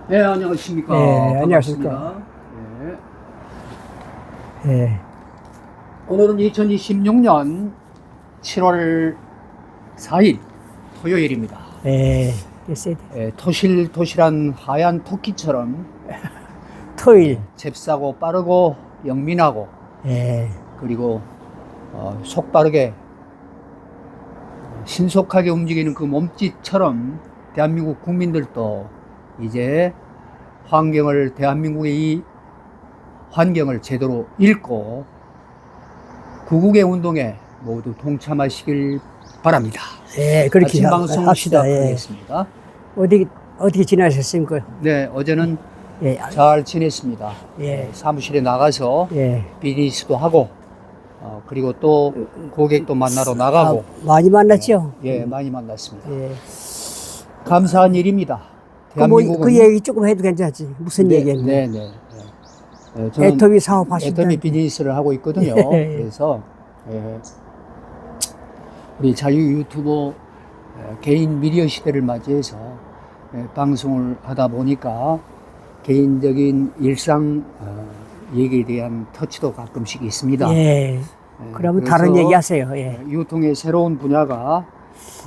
네, 안녕하십니까. 네, 반갑습니다. 안녕하십니까. 네. 예, 오늘은 2026년 7월 4일 토요일입니다. 예, 글쎄, 토실토실한 하얀 토끼처럼 토요일, 잽싸고 빠르고 영민하고 예, 그리고 속빠르게 신속하게 움직이는 그 몸짓처럼 대한민국 국민들도 이제 대한민국의 이 환경을 제대로 읽고 구국의 운동에 모두 동참하시길 바랍니다. 예, 그렇게 아침 방송 합시다. 예. 시작하겠습니다. 어떻게 지나셨습니까? 네, 어제는 예, 잘 지냈습니다. 예. 사무실에 나가서 예. 비즈니스도 하고 그리고 또 고객도 만나러 나가고 많이 만났죠? 예, 많이 만났습니다. 예. 감사한 일입니다. 그 얘기 조금 해도 괜찮지? 무슨 얘기였는데? 네. 저는 애터미 사업 하신다. 애터미 비즈니스를 하고 있거든요. 예. 그래서 우리 자유 유튜버 개인 미디어 시대를 맞이해서 방송을 하다 보니까 개인적인 일상 얘기에 대한 터치도 가끔씩 있습니다. 예. 그러면 다른 얘기 하세요. 예. 유통의 새로운 분야가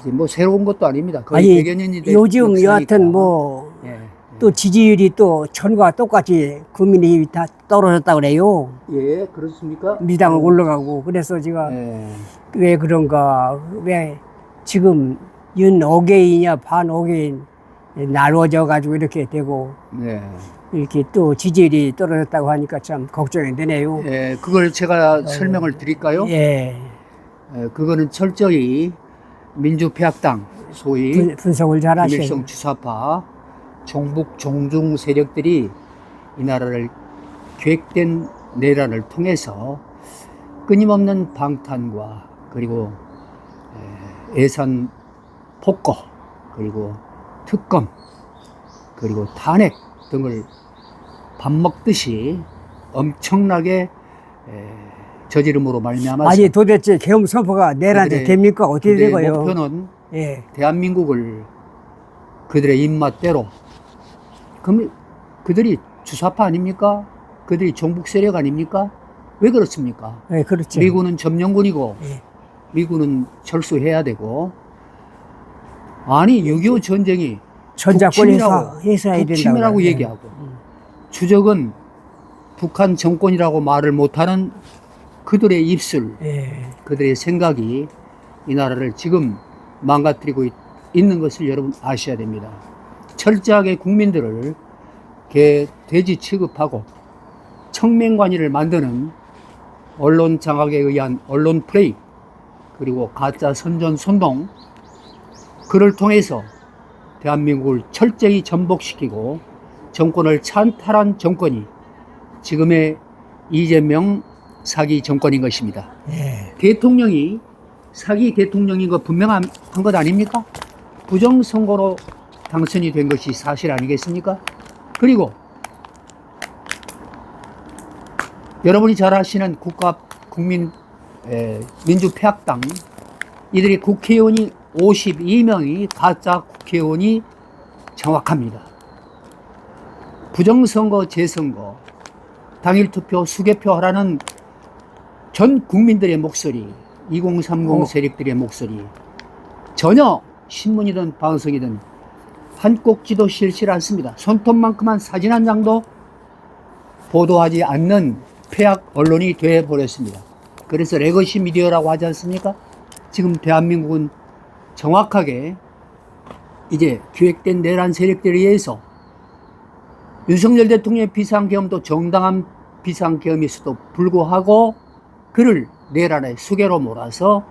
이제 뭐 새로운 것도 아닙니다. 거의 아니, 100여 년이 된 요즘 역사니까. 여하튼 뭐, 예. 또 지지율이 또 전과 똑같이 국민의힘이 다 떨어졌다 그래요. 예, 그렇습니까? 민주당은 올라가고. 그래서 제가 예. 왜 그런가, 왜 지금 윤 어게인이냐 반 어게인 나누어져 가지고 이렇게 되고 네. 이렇게 또 지지율이 떨어졌다고 하니까 참 걱정이 되네요. 예, 그걸 제가 설명을 드릴까요? 예. 그거는 철저히 민주폐학당, 소위 분석을 잘 하셔요. 김일성 주사파, 종북 종중 세력들이 이 나라를 계획된 내란을 통해서 끊임없는 방탄과 그리고 예산 폭거, 그리고 특검, 그리고 탄핵 등을 밥 먹듯이 엄청나게 저지름으로 말미암아서 아니 도대체 계엄 선포가 내란이 됩니까? 어떻게 그들의 되고요? 목표는 예. 대한민국을 그들의 입맛대로, 그럼 그들이 주사파 아닙니까? 그들이 종북 세력 아닙니까? 왜 그렇습니까? 예, 그렇죠. 미군은 점령군이고 예. 미군은 철수해야 되고, 아니 6.25 전쟁이 전작권 해서야 된다고 북침이라고 그래요. 얘기하고 주적은 북한 정권이라고 말을 못하는 그들의 입술, 예. 그들의 생각이 이 나라를 지금 망가뜨리고 있는 것을 여러분 아셔야 됩니다. 철저하게 국민들을 돼지 취급하고 청맹관이를 만드는 언론 장악에 의한 언론 플레이, 그리고 가짜 선전 선동, 그를 통해서 대한민국을 철저히 전복시키고 정권을 찬탈한 정권이 지금의 이재명 사기 정권인 것입니다. 예. 대통령이 사기 대통령인 거 분명한 것 아닙니까? 부정선거로 당선이 된 것이 사실 아니겠습니까? 그리고 여러분이 잘 아시는 민주폐학당, 이들의 국회의원이 52명이 가짜 국회의원이 정확합니다. 부정선거, 재선거, 당일투표, 수개표 하라는 전 국민들의 목소리, 2030 세력들의 목소리, 전혀 신문이든 방송이든 한 꼭지도 실실 않습니다. 손톱만큼한 사진 한 장도 보도하지 않는 폐악 언론이 되어버렸습니다. 그래서 레거시 미디어라고 하지 않습니까? 지금 대한민국은 정확하게 이제 기획된 내란 세력들에 의해서 윤석열 대통령의 비상계엄도 정당한 비상계엄일수도 불구하고 그를 내란의 수괴로 몰아서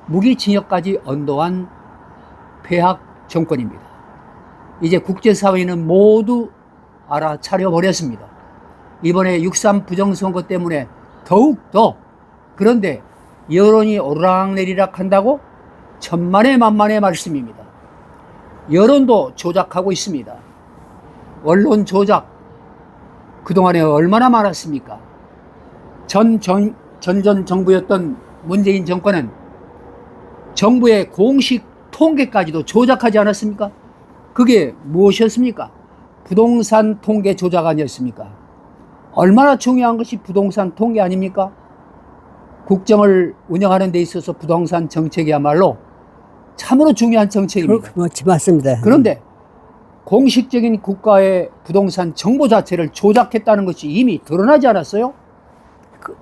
무기징역까지 언도한 폐악 정권입니다. 이제 국제사회는 모두 알아차려 버렸습니다. 이번에 6.3 부정선거 때문에 더욱더, 그런데 여론이 오르락내리락 한다고? 천만의 만만의 말씀입니다. 여론도 조작하고 있습니다. 언론 조작 그동안에 얼마나 많았습니까? 전 정부였던 문재인 정권은 정부의 공식 통계까지도 조작하지 않았습니까? 그게 무엇이었습니까? 부동산 통계 조작 아니었습니까? 얼마나 중요한 것이 부동산 통계 아닙니까? 국정을 운영하는 데 있어서 부동산 정책이야말로 참으로 중요한 정책입니다. 맞습니다. 그런데 공식적인 국가의 부동산 정보 자체를 조작했다는 것이 이미 드러나지 않았어요?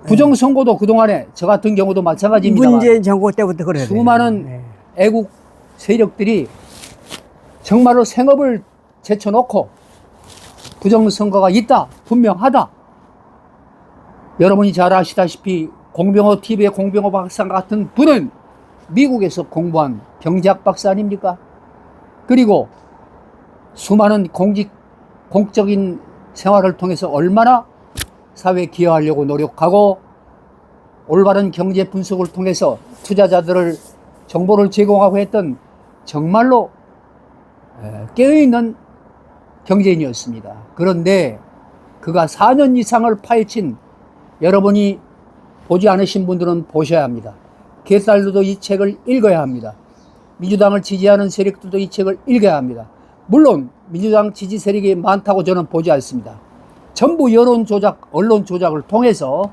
부정선거도 그동안에 저 같은 경우도 마찬가지입니다. 문재인 정부 때부터 그래요. 수많은 애국 세력들이 정말로 생업을 제쳐놓고 부정선거가 있다, 분명하다. 여러분이 잘 아시다시피 공병호 TV의 공병호 박사 같은 분은 미국에서 공부한 경제학 박사 아닙니까? 그리고 수많은 공적인 생활을 통해서 얼마나 사회에 기여하려고 노력하고 올바른 경제 분석을 통해서 투자자들을 정보를 제공하고 했던 정말로 깨어있는 경제인이었습니다. 그런데 그가 4년 이상을 파헤친, 여러분이 보지 않으신 분들은 보셔야 합니다. 개딸들도 이 책을 읽어야 합니다. 민주당을 지지하는 세력들도 이 책을 읽어야 합니다. 물론 민주당 지지 세력이 많다고 저는 보지 않습니다. 전부 여론 조작, 언론 조작을 통해서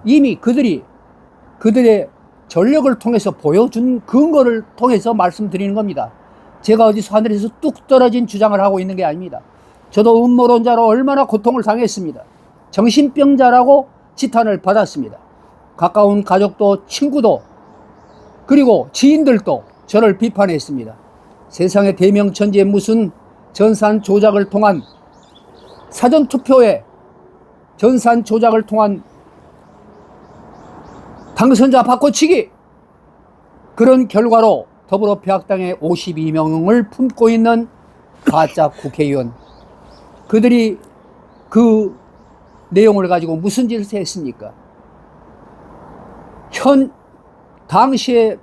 이미 그들의 전력을 통해서 보여준 근거를 통해서 말씀드리는 겁니다. 제가 어디서 하늘에서 뚝 떨어진 주장을 하고 있는 게 아닙니다. 저도 음모론자로 얼마나 고통을 당했습니다. 정신병자라고 지탄을 받았습니다. 가까운 가족도 친구도 그리고 지인들도 저를 비판했습니다. 세상의 대명천지에 무슨 전산 조작을 통한 사전투표에 전산 조작을 통한 당선자 바꿔치기, 그런 결과로 더불어평화당의 52명을 품고 있는 가짜 국회의원, 그들이 그 내용을 가지고 무슨 짓을 했습니까? 당시에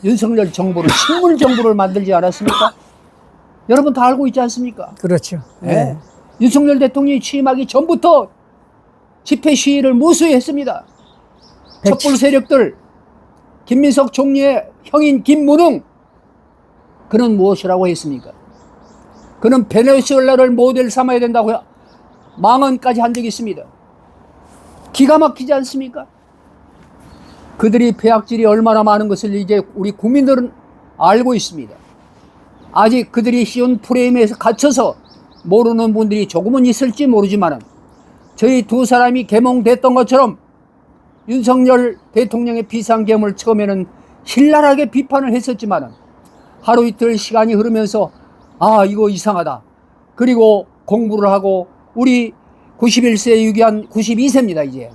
윤석열 정부를 식물 정부를 만들지 않았습니까? 여러분 다 알고 있지 않습니까? 그렇죠. 네. 윤석열 대통령이 취임하기 전부터 집회 시위를 무수히 했습니다. 촛불 세력들, 김민석 총리의 형인 김문흥, 그는 무엇이라고 했습니까? 그는 베네수엘라를 모델 삼아야 된다고 망언까지 한 적이 있습니다. 기가 막히지 않습니까? 그들이 폐악질이 얼마나 많은 것을 이제 우리 국민들은 알고 있습니다. 아직 그들이 씌운 프레임에서 갇혀서 모르는 분들이 조금은 있을지 모르지만 저희 두 사람이 계몽됐던 것처럼 윤석열 대통령의 비상계엄을 처음에는 신랄하게 비판을 했었지만 하루 이틀 시간이 흐르면서 이거 이상하다. 그리고 공부를 하고 우리 91세 유기한 92세입니다. 이제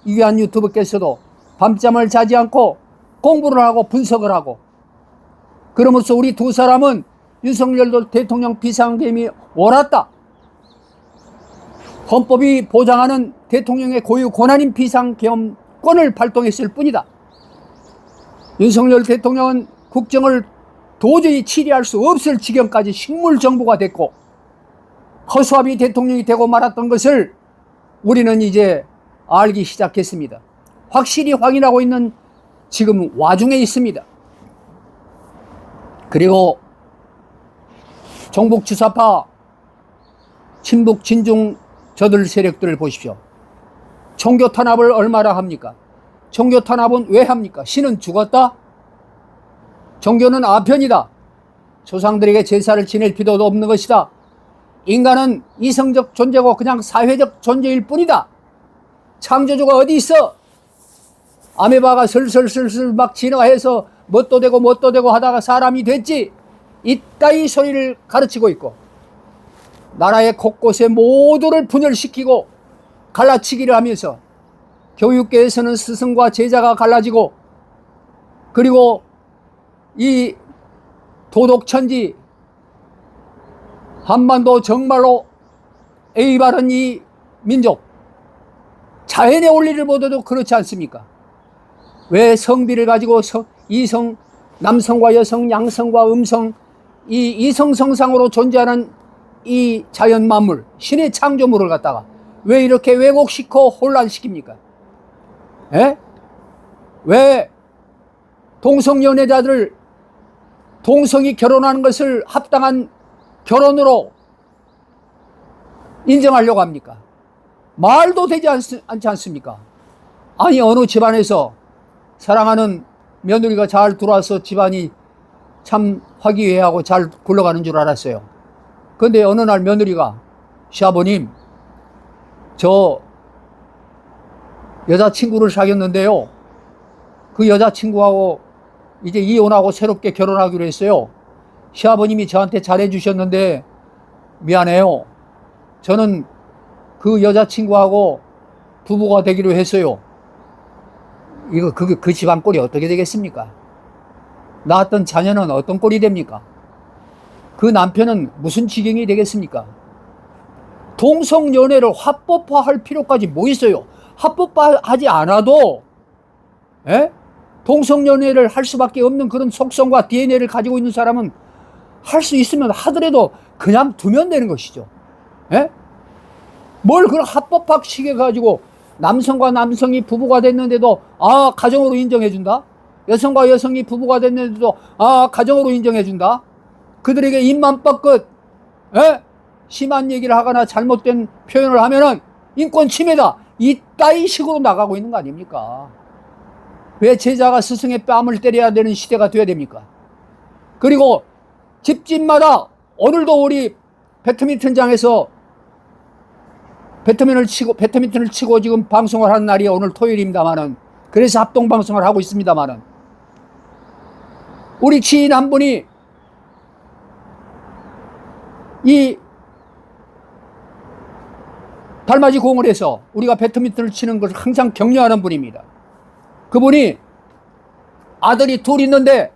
유기한 유튜브께서도 밤잠을 자지 않고 공부를 하고 분석을 하고, 그러면서 우리 두 사람은 윤석열 대통령 비상계엄이 옳았다. 헌법이 보장하는 대통령의 고유 권한인 비상계엄권을 발동했을 뿐이다. 윤석열 대통령은 국정을 도저히 치리할 수 없을 지경까지 식물정부가 됐고 허수아비 대통령이 되고 말았던 것을 우리는 이제 알기 시작했습니다. 확실히 확인하고 있는 지금 와중에 있습니다. 그리고 종북주사파 친북 진중 저들 세력들을 보십시오. 종교 탄압을 얼마나 합니까? 종교 탄압은 왜 합니까? 신은 죽었다? 종교는 아편이다. 조상들에게 제사를 지낼 필요도 없는 것이다. 인간은 이성적 존재고 그냥 사회적 존재일 뿐이다. 창조주가 어디 있어? 아메바가 슬슬슬슬 막 진화해서 뭣도 되고 하다가 사람이 됐지. 이따위 소리를 가르치고 있고, 나라의 곳곳에 모두를 분열시키고 갈라치기를 하면서 교육계에서는 스승과 제자가 갈라지고, 그리고 이 도덕천지 한반도 정말로 A 바른 이 민족, 자연의 원리를 보더라도 그렇지 않습니까? 왜 성비를 가지고 이성, 남성과 여성, 양성과 음성, 이 이성성상으로 존재하는 이 자연 만물, 신의 창조물을 갖다가 왜 이렇게 왜곡시키고 혼란시킵니까? 에? 왜 동성연애자들 동성이 결혼하는 것을 합당한 결혼으로 인정하려고 합니까? 말도 되지 않지 않습니까? 아니, 어느 집안에서 사랑하는 며느리가 잘 들어와서 집안이 참 화기애애하고 잘 굴러가는 줄 알았어요. 그런데 어느 날 며느리가, 시아버님, 저 여자친구를 사귀었는데요, 그 여자친구하고 이제 이혼하고 새롭게 결혼하기로 했어요. 시아버님이 저한테 잘해주셨는데 미안해요. 저는 그 여자친구하고 부부가 되기로 했어요. 이거 그 집안 꼴이 어떻게 되겠습니까? 낳았던 자녀는 어떤 꼴이 됩니까? 그 남편은 무슨 지경이 되겠습니까? 동성연애를 합법화할 필요까지 뭐 있어요? 합법화하지 않아도 동성연애를 할 수밖에 없는 그런 속성과 DNA를 가지고 있는 사람은 할 수 있으면 하더라도 그냥 두면 되는 것이죠. 뭘 그런 합법화시켜 가지고 남성과 남성이 부부가 됐는데도 가정으로 인정해준다? 여성과 여성이 부부가 됐는데도 가정으로 인정해준다? 그들에게 입만 뻗긋 심한 얘기를 하거나 잘못된 표현을 하면은 인권 침해다, 이따위 식으로 나가고 있는 거 아닙니까? 왜 제자가 스승의 뺨을 때려야 되는 시대가 되어야 됩니까? 그리고 집집마다 오늘도 우리 배드민턴장에서 배드민턴을 치고 지금 방송을 하는 날이 오늘 토요일입니다만은, 그래서 합동 방송을 하고 있습니다만은, 우리 지인 한 분이 이 달맞이 공을 해서 우리가 배드민턴을 치는 것을 항상 격려하는 분입니다. 그분이 아들이 둘 있는데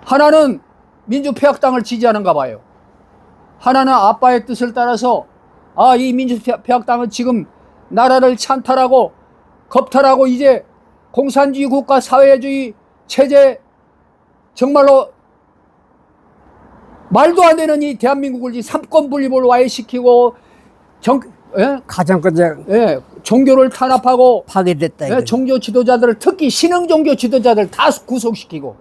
하나는 민주평화당을 지지하는가 봐요. 하나는 아빠의 뜻을 따라서 이 민주평화당은 지금 나라를 찬탈하고 겁탈하고 이제 공산주의 국가 사회주의 체제, 정말로 말도 안 되는 이 대한민국을 삼권 분립을 와해시키고 가정까지 종교를 탄압하고 파괴됐다. 종교 지도자들을, 특히 신흥 종교 지도자들 다 구속시키고,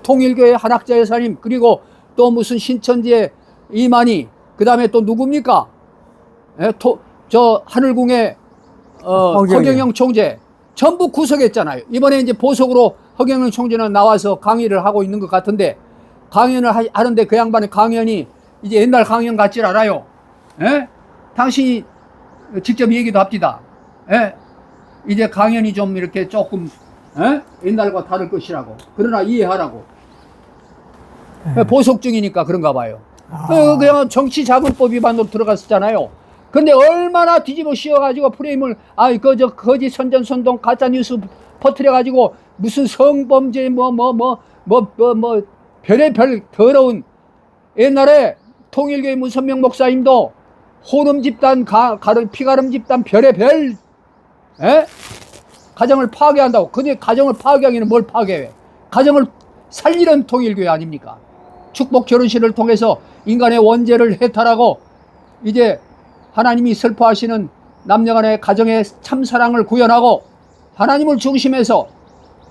통일교회 한학자 여사님, 그리고 또 무슨 신천지의 이만희, 그 다음에 또 누굽니까? 저 하늘궁의 허경영 총재 전부 구속했잖아요. 이번에 이제 보석으로 허경영 총재는 나와서 강의를 하고 있는 것 같은데, 강연을 하는데 그 양반의 강연이 이제 옛날 강연 같질 않아요. 당신이 직접 얘기도 합디다. 이제 강연이 좀 이렇게 조금 옛날과 다를 것이라고. 그러나 이해하라고. 보석 중이니까 그런가 봐요. 그냥 정치자금법 위반으로 들어갔었잖아요. 근데 얼마나 뒤집어 씌워가지고 프레임을 저 거짓 선전선동 가짜뉴스 퍼뜨려가지고 무슨 성범죄 별의별 더러운, 옛날에 통일교회 문선명 목사님도 호름 집단, 피가름 집단, 별의별 가정을 파괴한다고. 근데 가정을 파괴하기는 뭘 파괴해? 가정을 살리는 통일교회 아닙니까? 축복 결혼식을 통해서 인간의 원죄를 해탈하고 이제 하나님이 슬퍼하시는 남녀간의 가정의 참사랑을 구현하고 하나님을 중심해서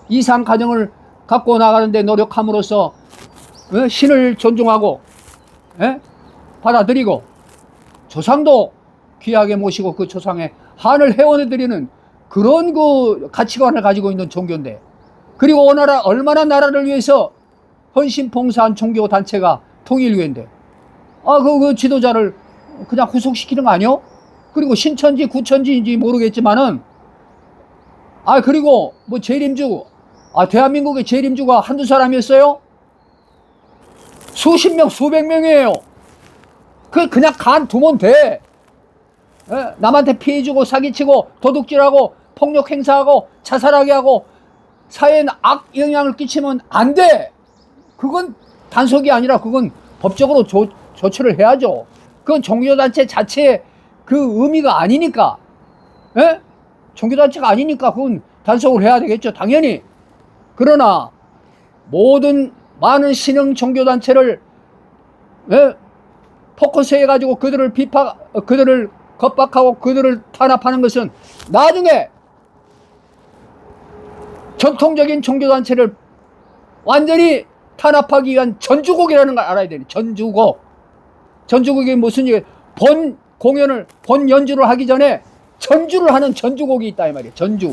이상 가정을 갖고 나가는데 노력함으로써 신을 존중하고 받아들이고 조상도 귀하게 모시고 그 조상의 한을 회원해드리는 그런 그 가치관을 가지고 있는 종교인데, 그리고 얼마나 나라를 위해서 헌신봉사한 종교단체가 통일교회인데 그 지도자를 그냥 구속시키는 거 아니요? 그리고 신천지 구천지인지 모르겠지만은 그리고 뭐 재림주, 대한민국의 재림주가 한두 사람이었어요? 수십 명, 수백 명이에요. 그냥 간 두면 돼. 남한테 피해주고 사기치고 도둑질하고 폭력 행사하고 자살하게 하고 사회에 악 영향을 끼치면 안 돼. 그건 단속이 아니라 그건 법적으로 조처를 해야죠. 그건 종교단체 자체의 그 의미가 아니니까. 종교단체가 아니니까 그건 단속을 해야 되겠죠, 당연히. 그러나 많은 신흥 종교단체를 포커스해가지고 그들을 겁박하고 그들을 탄압하는 것은 나중에 전통적인 종교단체를 완전히 탄압하기 위한 전주곡이라는 걸 알아야 돼요. 전주곡이 무슨 얘기? 본 공연을, 본 연주를 하기 전에 전주를 하는 전주곡이 있다 이 말이에요. 전주.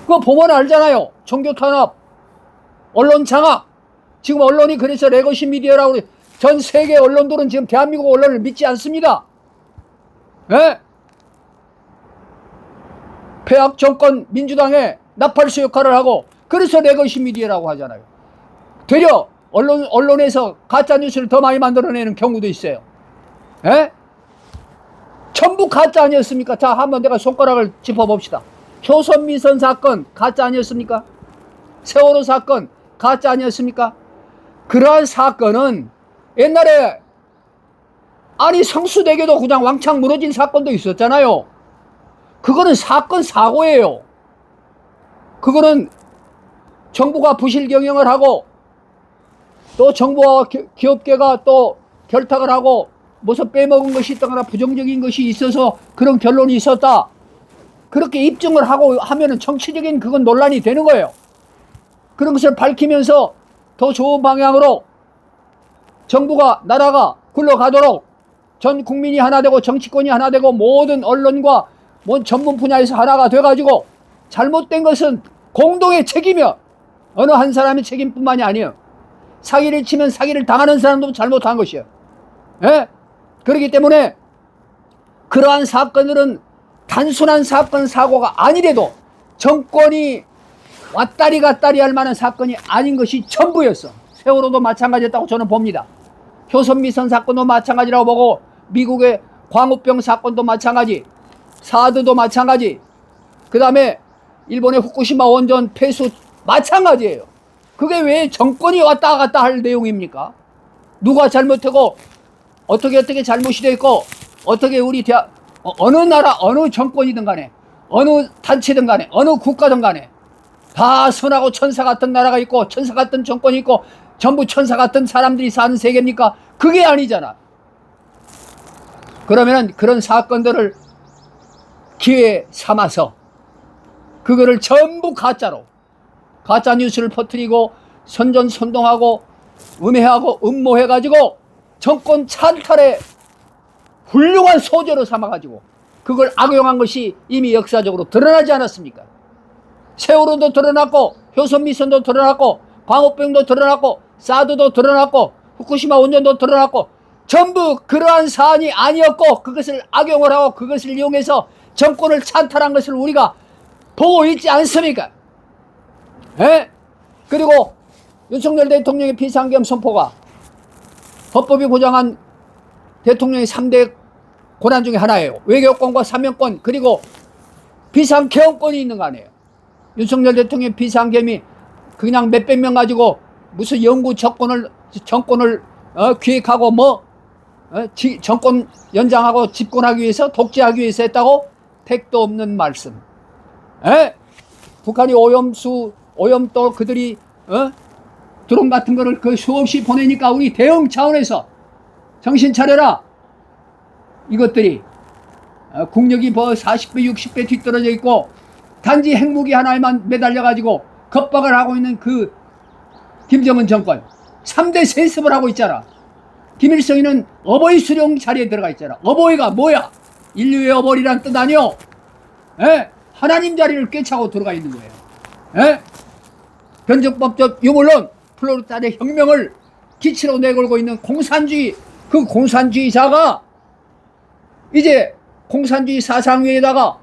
그거 보면 알잖아요. 종교 탄압, 언론 장악. 지금 언론이 그래서 레거시 미디어라고 그래. 전 세계 언론들은 지금 대한민국 언론을 믿지 않습니다. 예? 폐악 정권 민주당의 나팔수 역할을 하고, 그래서 레거시 미디어라고 하잖아요. 되려 언론에서 가짜 뉴스를 더 많이 만들어내는 경우도 있어요. 예? 전부 가짜 아니었습니까? 자, 한번 내가 손가락을 짚어봅시다. 효선미선 사건 가짜 아니었습니까? 세월호 사건 가짜 아니었습니까? 그러한 사건은 옛날에 아니 성수대교도 그냥 왕창 무너진 사건도 있었잖아요. 그거는 사건 사고예요. 그거는 정부가 부실 경영을 하고, 또 정부와 기업계가 또 결탁을 하고 무슨 빼먹은 것이 있다거나 부정적인 것이 있어서 그런 결론이 있었다, 그렇게 입증을 하고 하면은 정치적인 그건 논란이 되는 거예요. 그런 것을 밝히면서 더 좋은 방향으로 정부가, 나라가 굴러가도록 전 국민이 하나 되고 정치권이 하나 되고 모든 언론과 전문 분야에서 하나가 돼가지고, 잘못된 것은 공동의 책임이야. 어느 한 사람의 책임뿐만이 아니에요. 사기를 치면 사기를 당하는 사람도 잘못한 것이에요. 예? 그렇기 때문에 그러한 사건들은 단순한 사건 사고가 아니래도 정권이 왔다리 갔다리 할 만한 사건이 아닌 것이 전부였어. 세월호도 마찬가지였다고 저는 봅니다. 효선미선 사건도 마찬가지라고 보고, 미국의 광우병 사건도 마찬가지, 사드도 마찬가지, 그 다음에 일본의 후쿠시마 원전 폐수 마찬가지예요. 그게 왜 정권이 왔다 갔다 할 내용입니까? 누가 잘못하고 어떻게 잘못이 되어 있고, 어떻게 우리 어느 나라 어느 정권이든 간에 어느 단체든 간에 어느 국가든 간에 다 선하고 천사 같은 나라가 있고 천사 같은 정권이 있고 전부 천사 같은 사람들이 사는 세계입니까? 그게 아니잖아. 그러면 그런 사건들을 기회 삼아서 그거를 전부 가짜로, 가짜 뉴스를 퍼뜨리고 선전선동하고 음해하고 음모해가지고 정권 찬탈에 훌륭한 소재로 삼아가지고 그걸 악용한 것이 이미 역사적으로 드러나지 않았습니까? 세월호도 드러났고, 효선미선도 드러났고, 광우병도 드러났고, 사드도 드러났고, 후쿠시마 원전도 드러났고, 전부 그러한 사안이 아니었고 그것을 악용을 하고 그것을 이용해서 정권을 찬탈한 것을 우리가 보고 있지 않습니까? 예? 그리고 윤석열 대통령의 비상계엄 선포가 헌법이 보장한 대통령의 3대 권한 중에 하나예요. 외교권과 사면권, 그리고 비상계엄권이 있는 거 아니에요. 윤석열 대통령의 비상계엄이 그냥 몇백 명 가지고 무슨 영구 정권을 기획하고 정권 연장하고 집권하기 위해서, 독재하기 위해서 했다고? 택도 없는 말씀. 에? 북한이 오염도 그들이 드론 같은 거를 그 수없이 보내니까 우리 대응 차원에서 정신 차려라. 이것들이 국력이 40배 60배 뒤떨어져 있고 단지 핵무기 하나에만 매달려 가지고 겁박을 하고 있는 그 김정은 정권 3대 세습을 하고 있잖아. 김일성이는 어버이 수령 자리에 들어가 있잖아. 어버이가 뭐야? 인류의 어버이란 뜻 아니요? 에? 하나님 자리를 꿰차고 들어가 있는 거예요. 에? 변증법적 유물론 플로르타의 혁명을 기치로 내걸고 있는 공산주의, 그 공산주의자가 이제 공산주의 사상 위에다가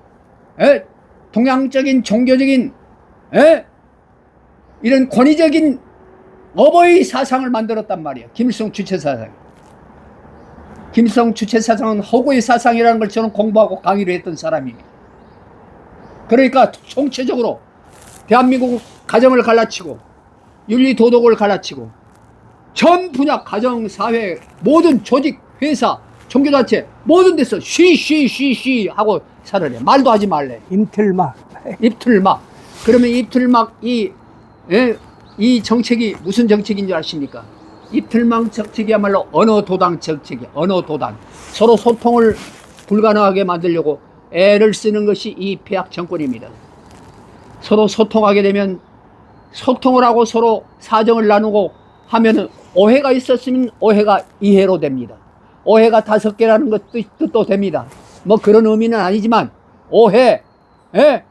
동양적인 종교적인 이런 권위적인 어버이 사상을 만들었단 말이에요. 김일성 주체 사상. 김일성 주체 사상은 허구의 사상이라는 걸 저는 공부하고 강의를 했던 사람입니다. 그러니까 총체적으로 대한민국 가정을 갈라치고 윤리 도덕을 갈라치고 전 분야 가정, 사회, 모든 조직, 회사, 종교단체 모든 데서 쉬 하고 살아래. 말도 하지 말래. 임틀막. 그러면 입틀막 이 정책이 무슨 정책인 줄 아십니까? 입틀막 정책이야말로 언어도단 정책이야. 언어도단. 서로 소통을 불가능하게 만들려고 애를 쓰는 것이 이 폐악 정권입니다. 서로 소통하게 되면 소통을 하고 서로 사정을 나누고 하면은 오해가 있었으면 오해가 이해로 됩니다. 오해가 5개라는 것 뜻도 됩니다. 뭐 그런 의미는 아니지만 오해, 예?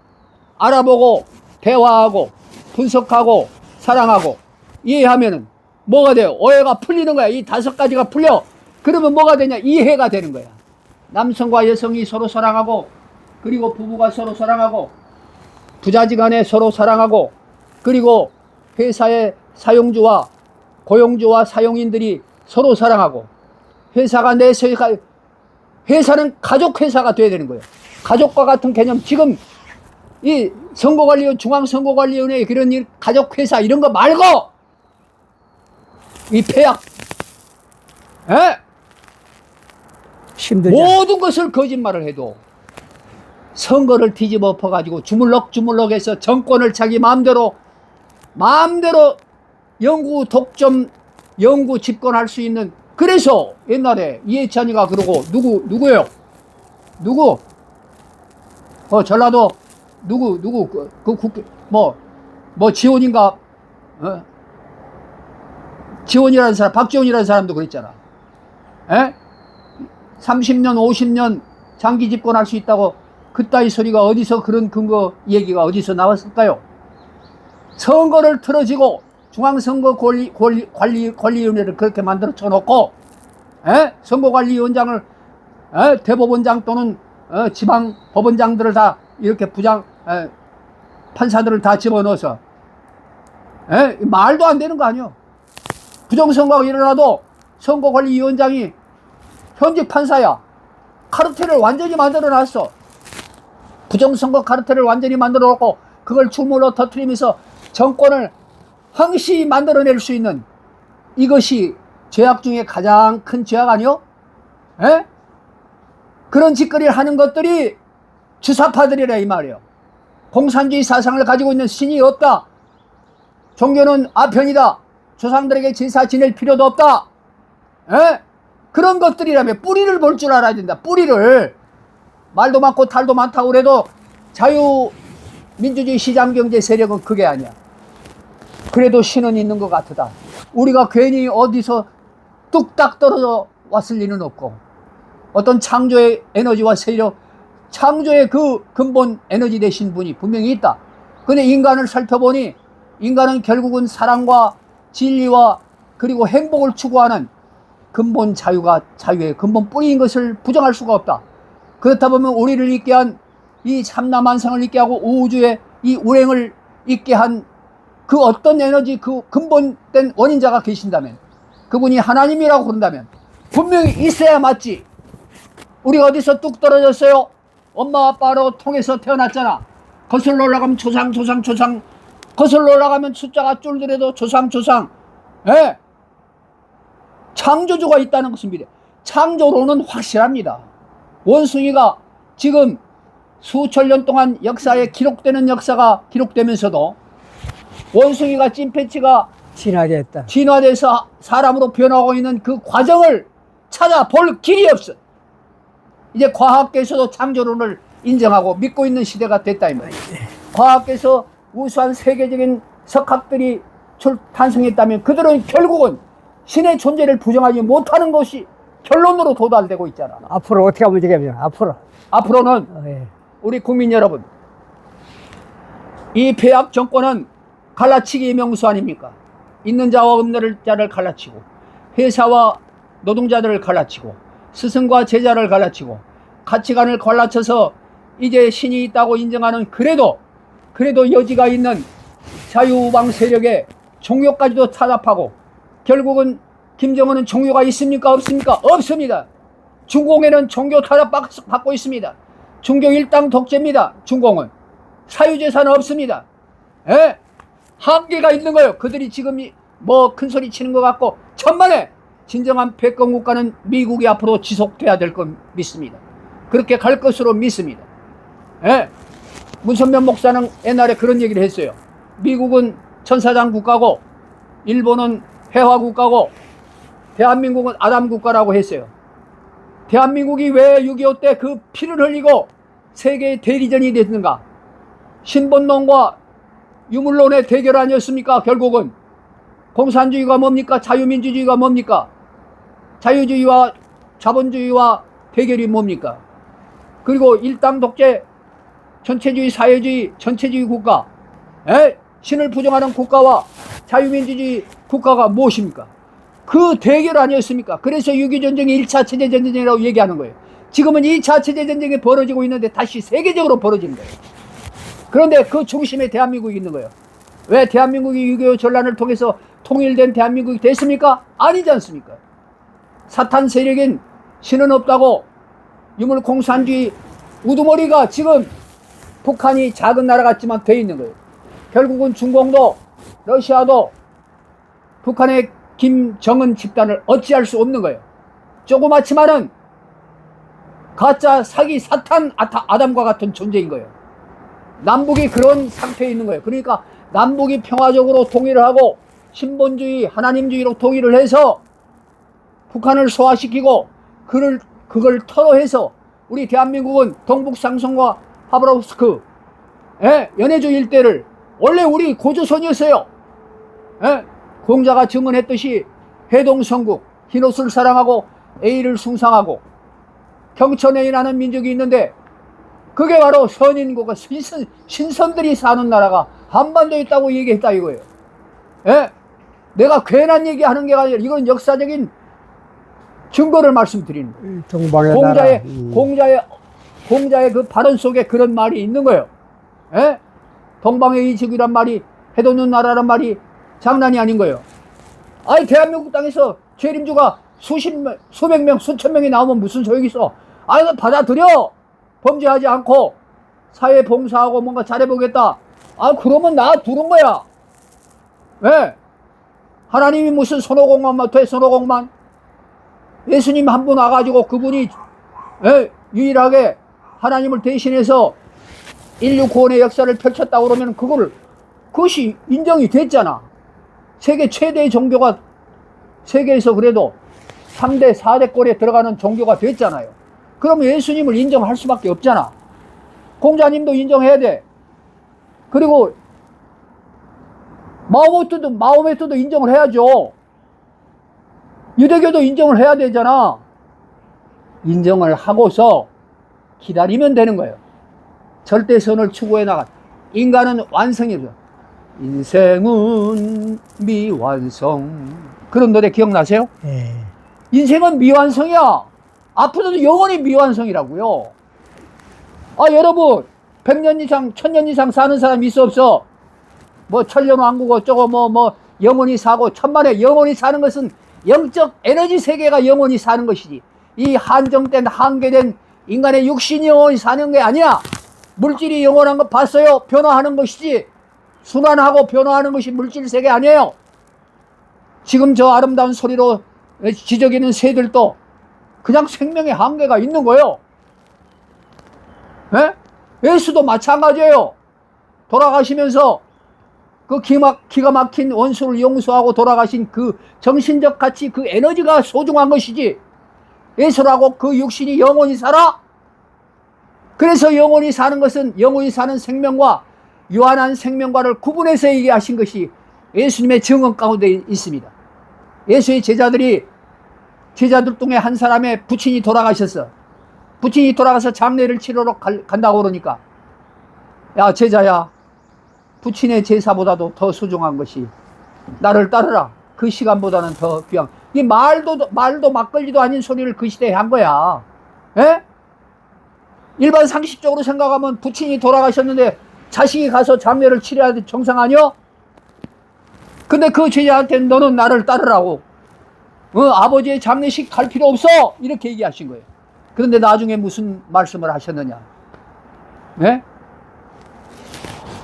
알아보고 대화하고 분석하고 사랑하고 이해하면은 뭐가 돼요? 오해가 풀리는 거야. 이 5가지가 풀려. 그러면 뭐가 되냐? 이해가 되는 거야. 남성과 여성이 서로 사랑하고, 그리고 부부가 서로 사랑하고, 부자지간에 서로 사랑하고, 그리고 회사의 사용주와 고용주와 사용인들이 서로 사랑하고, 회사가 회사는 가족 회사가 돼야 되는 거예요. 가족과 같은 개념. 지금 이 선거관리위원, 중앙선거관리위원회 그런 일, 가족 회사 이런 거 말고 이 폐악, 에? 힘들죠. 모든 것을 거짓말을 해도 선거를 뒤집어 엎어가지고 주물럭주물럭해서 정권을 자기 마음대로 영구 독점, 영구 집권할 수 있는. 그래서 옛날에 이해찬이가 그러고 누구요? 누구? 전라도 누구 그 국회 뭐 지원인가? 지원이라는 사람, 박지원이라는 사람도 그랬잖아. 에? 30년, 50년 장기 집권할 수 있다고 그따위 소리가 어디서, 그런 근거 얘기가 어디서 나왔을까요? 선거를 틀어지고 중앙선거관리위원회를 그렇게 만들어 쳐놓고, 선거관리위원장을 대법원장 또는 지방 법원장들을 다 이렇게 판사들을 다 집어넣어서 말도 안 되는 거 아니요? 부정선거가 일어나도 선거관리위원장이 현직 판사야. 카르텔을 완전히 만들어 놨어. 부정선거 카르텔을 완전히 만들어 놓고 그걸 주물러 터뜨리면서 정권을 항시 만들어낼 수 있는, 이것이 죄악 중에 가장 큰 죄악 아니요? 그런 짓거리를 하는 것들이 주사파들이라 이 말이에요. 공산주의 사상을 가지고 있는 신이 없다. 종교는 아편이다. 조상들에게 제사 지낼 필요도 없다. 그런 것들이라면 뿌리를 볼 줄 알아야 된다. 뿌리를. 말도 많고 탈도 많다고 그래도 자유민주주의 시장경제 세력은 그게 아니야. 그래도 신은 있는 것 같다. 우리가 괜히 어디서 뚝딱 떨어져 왔을 리는 없고, 어떤 창조의 에너지와 세력, 창조의 그 근본 에너지 되신 분이 분명히 있다. 근데 인간을 살펴보니 인간은 결국은 사랑과 진리와 그리고 행복을 추구하는 근본 자유의 근본 뿌리인 것을 부정할 수가 없다. 그렇다 보면 우리를 있게 한 이 삼라만상을 있게 하고 우주의 이 운행을 있게 한 그 어떤 에너지, 그 근본된 원인자가 계신다면, 그분이 하나님이라고 그런다면 분명히 있어야 맞지. 우리가 어디서 뚝 떨어졌어요? 엄마 아빠로 통해서 태어났잖아. 거슬러 올라가면 조상 거슬러 올라가면 숫자가 줄더라도 조상. 창조주가 있다는 것은 믿어요. 창조로는 확실합니다. 원숭이가 지금 수천 년 동안 역사에 기록되는 역사가 기록되면서도 원숭이가 찐패치가 진화돼서 사람으로 변하고 있는 그 과정을 찾아볼 길이 없어. 이제 과학계에서도 창조론을 인정하고 믿고 있는 시대가 됐다 이 말이에요. 과학계에서 우수한 세계적인 석학들이 탄생했다면 그들은 결국은 신의 존재를 부정하지 못하는 것이 결론으로 도달되고 있잖아. 앞으로 어떻게 하면 되겠냐? 앞으로는 우리 국민 여러분, 이 폐악 정권은 갈라치기의 명수 아닙니까? 있는 자와 없는 자를 갈라치고, 회사와 노동자들을 갈라치고, 스승과 제자를 갈라치고, 가치관을 갈라쳐서 이제 신이 있다고 인정하는 그래도 여지가 있는 자유우방 세력의 종교까지도 타협하고, 결국은 김정은은 종교가 있습니까? 없습니까? 없습니다. 중공에는 종교 타협 받고 있습니다. 중교 일당 독재입니다. 중공은 사유재산 없습니다. 한계가 있는 거예요. 그들이 지금 뭐 큰 소리 치는 것 같고, 천만에 진정한 패권 국가는 미국이 앞으로 지속돼야 될 것 믿습니다. 그렇게 갈 것으로 믿습니다. 문선면 목사는 옛날에 그런 얘기를 했어요. 미국은 천사장 국가고, 일본은 회화 국가고, 대한민국은 아담 국가라고 했어요. 대한민국이 왜 6.25 때 그 피를 흘리고 세계의 대리전이 됐는가? 신본론과 유물론의 대결 아니었습니까? 결국은 공산주의가 뭡니까? 자유민주주의가 뭡니까? 자유주의와 자본주의와 대결이 뭡니까? 그리고 일당 독재, 전체주의, 사회주의, 전체주의 국가, 신을 부정하는 국가와 자유민주주의 국가가 무엇입니까? 그 대결 아니었습니까? 그래서 6.25 전쟁이 1차 체제전쟁이라고 얘기하는 거예요. 지금은 2차 체제전쟁이 벌어지고 있는데 다시 세계적으로 벌어지는 거예요. 그런데 그 중심에 대한민국이 있는 거예요. 왜 대한민국이 6.25 전란을 통해서 통일된 대한민국이 됐습니까? 아니지 않습니까? 사탄 세력인 신은 없다고 유물공산주의 우두머리가 지금 북한이 작은 나라 같지만 돼 있는 거예요. 결국은 중공도 러시아도 북한의 김정은 집단을 어찌할 수 없는 거예요. 조그맣지만은 가짜 사기 사탄 아담과 같은 존재인 거예요. 남북이 그런 상태에 있는 거예요. 그러니까 남북이 평화적으로 통일을 하고 신본주의 하나님주의로 통일을 해서 북한을 소화시키고 그걸 터로해서 우리 대한민국은 동북상송과 하브라우스크 연해주 일대를 원래 우리 고조선이었어요. 공자가 증언했듯이 해동성국 흰옷을 사랑하고 A를 숭상하고 경천에이라는 민족이 있는데 그게 바로 선인국가 신선들이 사는 나라가 한반도에 있다고 얘기했다 이거예요. 내가 괜한 얘기하는 게 아니라 이건 역사적인 증거를 말씀드리는 거예요. 동방의 공자의 그 발언 속에 그런 말이 있는 거예요. 동방의 이직이란 말이 해돋는 나라란 말이 장난이 아닌 거예요. 아니 대한민국 땅에서 죄림주가 수백 명, 수천 명이 나오면 무슨 소용이 있어? 아니 받아들여. 범죄하지 않고 사회 봉사하고 뭔가 잘해보겠다. 그러면 나 두는 거야. 왜? 하나님이 무슨 손오공만 돼? 손오공만? 예수님 한 분 와가지고 그분이 유일하게 하나님을 대신해서 인류 구원의 역사를 펼쳤다 그러면 그것이 인정이 됐잖아. 세계 최대의 종교가 세계에서 그래도 3대, 4대 꼴에 들어가는 종교가 됐잖아요. 그러면 예수님을 인정할 수밖에 없잖아. 공자님도 인정해야 돼. 그리고 마호메트도 인정을 해야죠. 유대교도 인정을 해야 되잖아. 인정을 하고서 기다리면 되는 거예요. 절대선을 추구해 나가. 인간은 완성이 없어. 인생은 미완성. 그런 노래 기억나세요? 예. 인생은 미완성이야. 앞으로도 영원히 미완성이라고요. 여러분 100년 이상 1000년 이상 사는 사람 있어 없어? 뭐 천년왕국 어쩌고 뭐 영원히 사고 천만에 영원히 사는 것은 영적 에너지 세계가 영원히 사는 것이지 이 한정된 한계된 인간의 육신이 영원히 사는 게 아니야. 물질이 영원한 거 봤어요? 변화하는 것이지 순환하고 변화하는 것이 물질 세계 아니에요. 지금 저 아름다운 소리로 지저귀는 새들도 그냥 생명의 한계가 있는 거예요. 예수도 마찬가지예요. 돌아가시면서 그 기가 막힌 원수를 용서하고 돌아가신 그 정신적 가치 그 에너지가 소중한 것이지 예수라고 그 육신이 영원히 살아? 그래서 영원히 사는 것은 영원히 사는 생명과 유한한 생명과를 구분해서 얘기하신 것이 예수님의 증언 가운데 있습니다. 예수의 제자들 중에 한 사람의 부친이 돌아가셨어. 부친이 돌아가서 장례를 치러러 간다고 그러니까 야 제자야 부친의 제사보다도 더 소중한 것이 나를 따르라. 그 시간보다는 더 귀한 이 말도 막걸리도 아닌 소리를 그 시대에 한 거야. 일반 상식적으로 생각하면 부친이 돌아가셨는데 자식이 가서 장례를 치러야 될 정상 아니야? 근데 그 제자한테는 너는 나를 따르라고 아버지의 장례식 갈 필요 없어 이렇게 얘기하신 거예요. 그런데 나중에 무슨 말씀을 하셨느냐?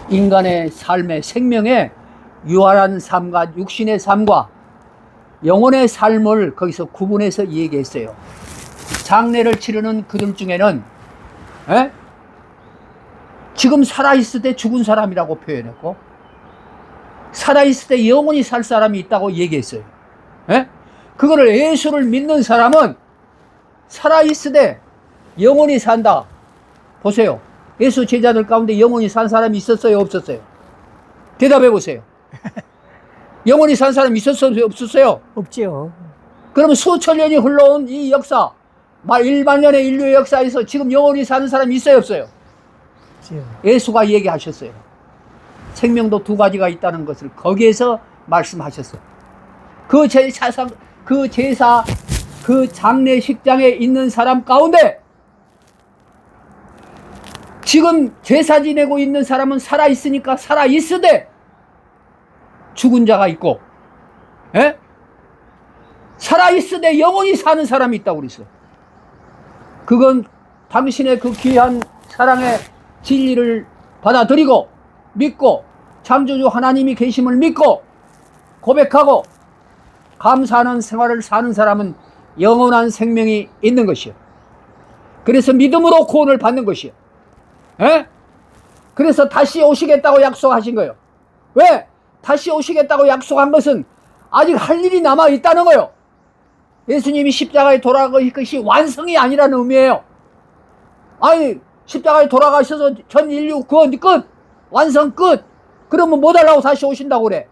인간의 삶의 생명의 유한한 삶과 육신의 삶과 영혼의 삶을 거기서 구분해서 얘기했어요. 장례를 치르는 그들 중에는 지금 살아있을 때 죽은 사람이라고 표현했고 살아있을 때 영원히 살 사람이 있다고 얘기했어요. 그거를 예수를 믿는 사람은 살아있을 때 영원히 산다. 보세요. 예수 제자들 가운데 영원히 산 사람이 있었어요? 없었어요? 대답해 보세요. 영원히 산 사람이 있었어요? 없었어요? 없죠. 그러면 수천 년이 흘러온 이 역사 1만 년의 인류의 역사에서 지금 영원히 사는 사람이 있어요, 없어요? 예수가 얘기하셨어요. 생명도 두 가지가 있다는 것을 거기에서 말씀하셨어요. 그 장례식장에 있는 사람 가운데 지금 제사 지내고 있는 사람은 살아있으니까 살아있으되 죽은 자가 있고, 예? 살아있으되 영원히 사는 사람이 있다고 그랬어요. 그건 당신의 그 귀한 사랑의 진리를 받아들이고 믿고 창조주 하나님이 계심을 믿고 고백하고 감사하는 생활을 사는 사람은 영원한 생명이 있는 것이요. 그래서 믿음으로 구원을 받는 것이요. 에? 그래서 다시 오시겠다고 약속하신 거예요. 왜? 다시 오시겠다고 약속한 것은 아직 할 일이 남아 있다는 거예요. 예수님이 십자가에 돌아가신 것이 완성이 아니라는 의미예요. 아니, 십자가에 돌아가셔서 전 인류 구원 끝, 완성 끝. 그러면 뭐 달라고 다시 오신다고 그래?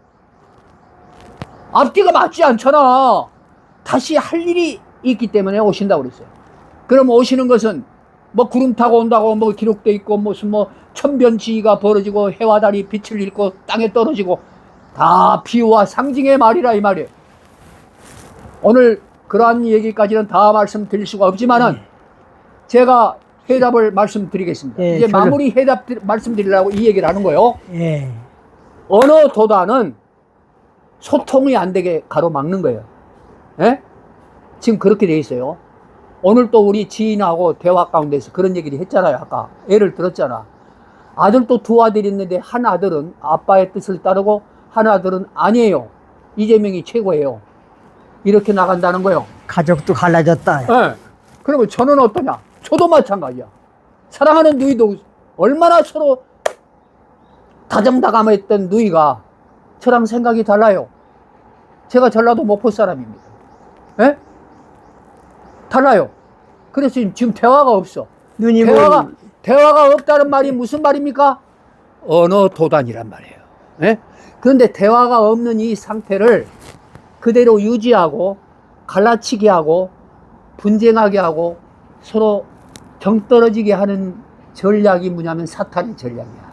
앞뒤가 맞지 않잖아. 다시 할 일이 있기 때문에 오신다고 그랬어요. 그럼 오시는 것은 뭐 구름 타고 온다고 뭐 기록돼 있고 무슨 뭐 천변지기가 벌어지고 해와 달이 빛을 잃고 땅에 떨어지고 다 비유와 상징의 말이라 이 말이에요. 오늘 그러한 얘기까지는 다 말씀드릴 수가 없지만은 제가 해답을 말씀드리겠습니다. 예, 이제 마무리 해답 말씀드리려고 이 얘기를 하는 거예요. 예. 언어 도단은 소통이 안 되게 가로막는 거예요. 예? 지금 그렇게 돼 있어요. 오늘 또 우리 지인하고 대화 가운데서 그런 얘기를 했잖아요. 아까 예를 들었잖아. 아들도 두 아들이 있는데 한 아들은 아빠의 뜻을 따르고 한 아들은 아니에요. 이재명이 최고예요. 이렇게 나간다는 거예요. 가족도 갈라졌다. 예. 그러면 저는 어떠냐? 저도 마찬가지야. 사랑하는 누이도 얼마나 서로 다정다감했던 누이가 저랑 생각이 달라요. 제가 전라도 목포 사람입니다. 예? 달라요. 그래서 지금 대화가 없어. 누님은 대화가 없다는 말이 무슨 말입니까? 언어 도단이란 말이에요. 예? 그런데 대화가 없는 이 상태를 그대로 유지하고 갈라치게 하고 분쟁하게 하고 서로 정 떨어지게 하는 전략이 뭐냐면 사탄의 전략이야.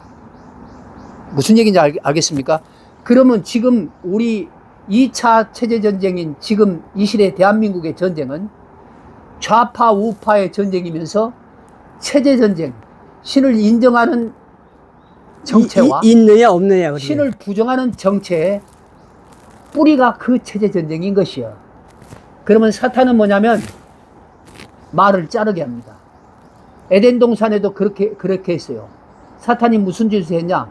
무슨 얘기인지 알겠습니까? 그러면 지금 우리 2차 체제전쟁인 지금 이 시대 대한민국의 전쟁은 좌파 우파의 전쟁이면서 체제전쟁, 신을 인정하는 정체와 있느냐 없느냐 그래. 신을 부정하는 정체의 뿌리가 그 체제전쟁인 것이요. 그러면 사탄은 뭐냐면 말을 자르게 합니다. 에덴 동산에도 그렇게 했어요. 사탄이 무슨 짓을 했냐?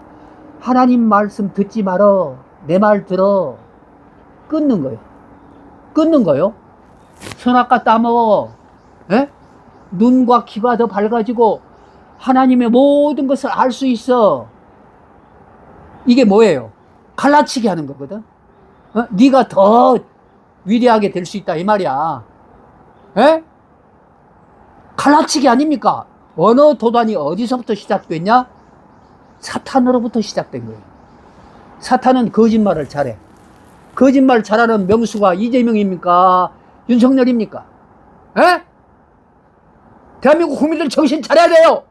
하나님 말씀 듣지 말어. 내 말 들어. 끊는 거예요. 끊는 거예요. 선악과 따먹어. 에? 눈과 귀가 더 밝아지고 하나님의 모든 것을 알 수 있어. 이게 뭐예요? 갈라치기 하는 거거든. 네가 더 위대하게 될 수 있다 이 말이야. 에? 갈라치기 아닙니까? 언어 도단이 어디서부터 시작됐냐? 사탄으로부터 시작된 거예요. 사탄은 거짓말을 잘해. 거짓말 잘하는 명수가 이재명입니까? 윤석열입니까? 에? 대한민국 국민들 정신 차려야 돼요.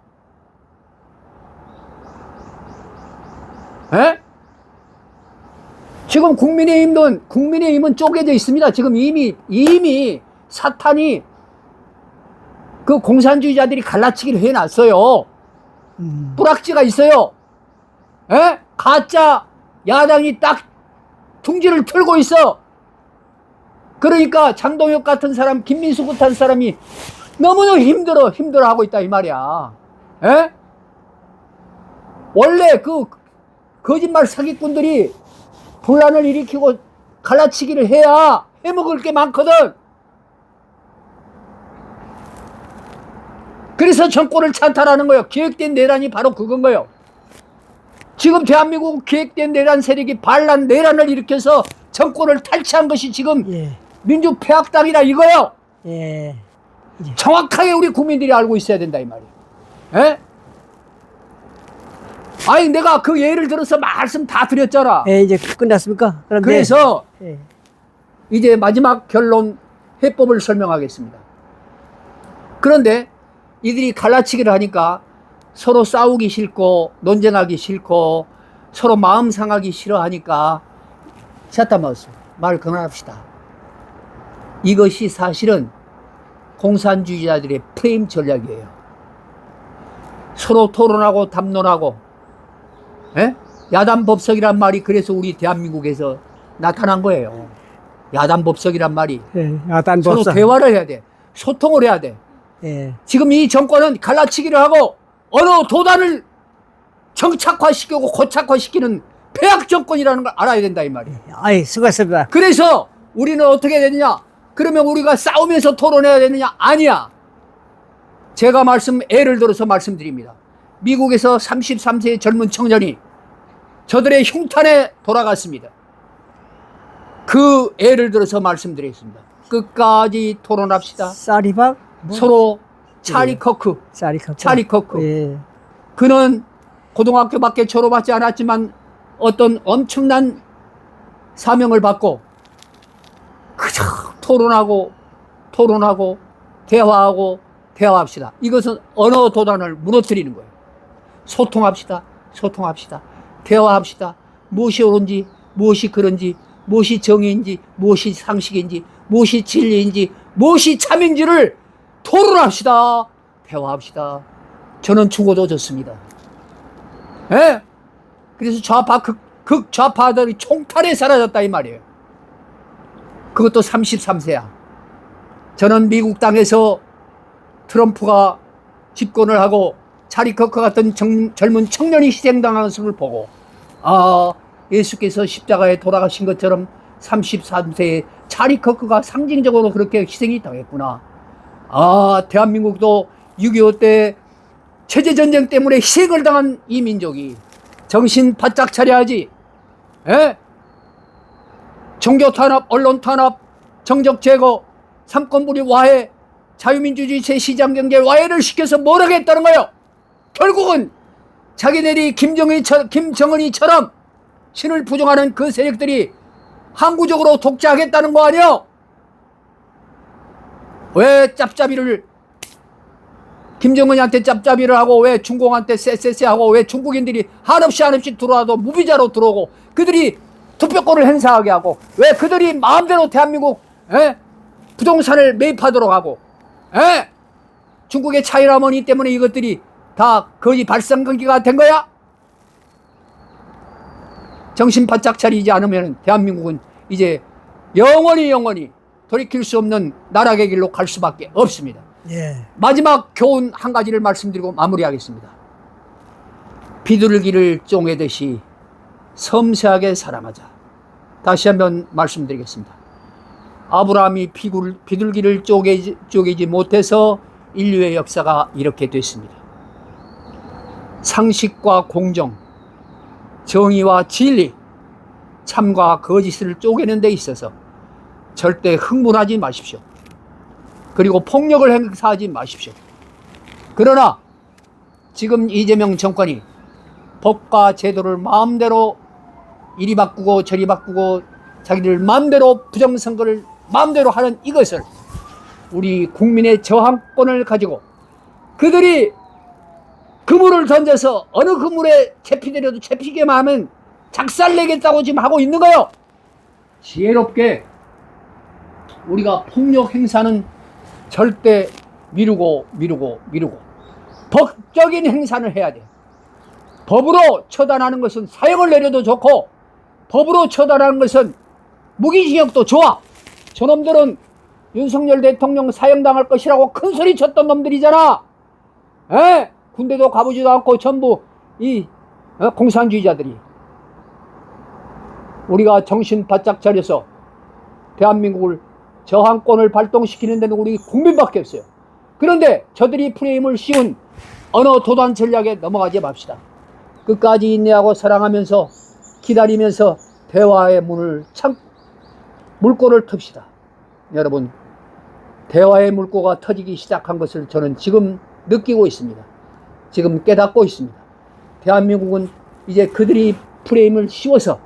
에? 지금 국민의힘은 쪼개져 있습니다. 지금 이미 사탄이 그 공산주의자들이 갈라치기를 해놨어요. 뿌락지가 있어요. 에? 가짜 야당이 딱 둥지를 틀고 있어. 그러니까 장동혁 같은 사람, 김민수 같은 사람이 너무너무 힘들어하고 있다 이 말이야. 에? 원래 그 거짓말 사기꾼들이 분란을 일으키고 갈라치기를 해야 해먹을 게 많거든. 그래서 정권을 찬탈하는 거예요. 기획된 내란이 바로 그건 거예요. 지금 대한민국 기획된 내란 세력이 반란 내란을 일으켜서 정권을 탈취한 것이 지금 민주폐학당이라 이거예요. 정확하게 우리 국민들이 알고 있어야 된다 이 말이에요. 에? 아니 내가 그 예를 들어서 말씀 다 드렸잖아. 이제 끝났습니까? 그래서 이제 마지막 결론 해법을 설명하겠습니다. 그런데 이들이 갈라치기를 하니까 서로 싸우기 싫고 논쟁하기 싫고 서로 마음 상하기 싫어하니까 샷다 먹었어요. 말 그만합시다. 이것이 사실은 공산주의자들의 프레임 전략이에요. 서로 토론하고 담론하고, 예? 야단법석이란 말이 그래서 우리 대한민국에서 나타난 거예요. 야단법석이란 말이. 예, 야단법석. 서로 대화를 해야 돼. 소통을 해야 돼. 예. 지금 이 정권은 갈라치기를 하고 언어 도단을 정착화시키고 고착화시키는 폐악 정권이라는 걸 알아야 된다 이 말이에요. 아이, 수고했습니다. 그래서 우리는 어떻게 해야 되느냐? 그러면 우리가 싸우면서 토론해야 되느냐? 아니야. 제가 예를 들어서 말씀드립니다. 미국에서 33세의 젊은 청년이 저들의 흉탄에 돌아갔습니다. 그 예를 들어서 말씀드리겠습니다. 끝까지 토론합시다. 쌀이박? 뭐? 서로 찰리 커크. 찰리 커크. 예. 그는 고등학교밖에 졸업하지 않았지만 어떤 엄청난 사명을 받고 그저 토론하고 대화합시다. 이것은 언어 도단을 무너뜨리는 거예요. 소통합시다. 대화합시다. 무엇이 옳은지, 무엇이 그런지, 무엇이 정의인지, 무엇이 상식인지, 무엇이 진리인지, 무엇이 참인지를 토론합시다. 대화합시다. 저는 죽어도 좋습니다. 예? 그래서 극좌파들이 총탈에 사라졌다 이 말이에요. 그것도 33세야. 저는 미국 땅에서 트럼프가 집권을 하고 찰리 커크 같은 젊은 청년이 희생당하는 것을 보고 예수께서 십자가에 돌아가신 것처럼 33세의 찰리 커크가 상징적으로 그렇게 희생이 당했구나. 대한민국도 6.25 때 체제전쟁 때문에 희생을 당한 이 민족이 정신 바짝 차려야지. 에? 종교 탄압, 언론 탄압, 정적 제거, 삼권분리 와해, 자유민주주의 제시장경제 와해를 시켜서 뭘 하겠다는 거예요. 결국은 자기네들이 김정은이처럼 신을 부정하는 그 세력들이 항구적으로 독재하겠다는 거 아니에요? 왜 짭짭이를 김정은이한테 짭짭이를 하고 왜 중공한테 쎄쎄쎄하고 왜 중국인들이 한없이 들어와도 무비자로 들어오고 그들이 투표권을 행사하게 하고 왜 그들이 마음대로 대한민국 부동산을 매입하도록 하고 중국의 차이라머니 때문에 이것들이 다 거의 발상근기가 된 거야? 정신 바짝 차리지 않으면 대한민국은 이제 영원히 돌이킬 수 없는 나락의 길로 갈 수밖에 없습니다. 예. 마지막 교훈 한 가지를 말씀드리고 마무리하겠습니다. 비둘기를 쪼개듯이 섬세하게 사랑하자. 다시 한번 말씀드리겠습니다. 아브라함이 비둘기를 쪼개지 못해서 인류의 역사가 이렇게 됐습니다. 상식과 공정, 정의와 진리, 참과 거짓을 쪼개는 데 있어서 절대 흥분하지 마십시오. 그리고 폭력을 행사하지 마십시오. 그러나 지금 이재명 정권이 법과 제도를 마음대로 이리 바꾸고 저리 바꾸고 자기들 마음대로 부정선거를 마음대로 하는 이것을 우리 국민의 저항권을 가지고 그들이 그물을 던져서 어느 그물에 잡히더라도 잡히게만 하면 작살내겠다고 지금 하고 있는 거예요. 지혜롭게 우리가 폭력 행사는 절대 미루고 법적인 행사를 해야 돼. 법으로 처단하는 것은 사형을 내려도 좋고 법으로 처단하는 것은 무기징역도 좋아. 저놈들은 윤석열 대통령 사형당할 것이라고 큰 소리 쳤던 놈들이잖아. 군대도 가보지도 않고 전부 이 공산주의자들이. 우리가 정신 바짝 차려서 대한민국을 저항권을 발동시키는 데는 우리 국민밖에 없어요. 그런데 저들이 프레임을 씌운 언어 도단 전략에 넘어가지 맙시다. 끝까지 인내하고 사랑하면서 기다리면서 대화의 물꼬를 틉시다. 여러분, 대화의 물꼬가 터지기 시작한 것을 저는 지금 느끼고 있습니다. 지금 깨닫고 있습니다. 대한민국은 이제 그들이 프레임을 씌워서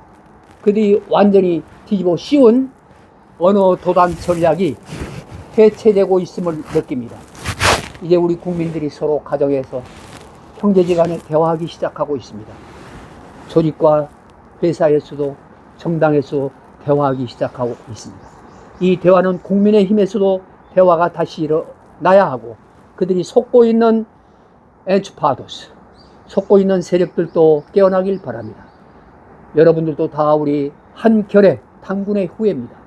그들이 완전히 뒤집어 씌운 언어 도단 전략이 해체되고 있음을 느낍니다. 이제 우리 국민들이 서로 가정에서 형제지간에 대화하기 시작하고 있습니다. 조직과 회사에서도 정당에서도 대화하기 시작하고 있습니다. 이 대화는 국민의힘에서도 대화가 다시 일어나야 하고, 그들이 속고 있는 엔추파도스, 속고 있는 세력들도 깨어나길 바랍니다. 여러분들도 다 우리 한 결의 당군의 후예입니다.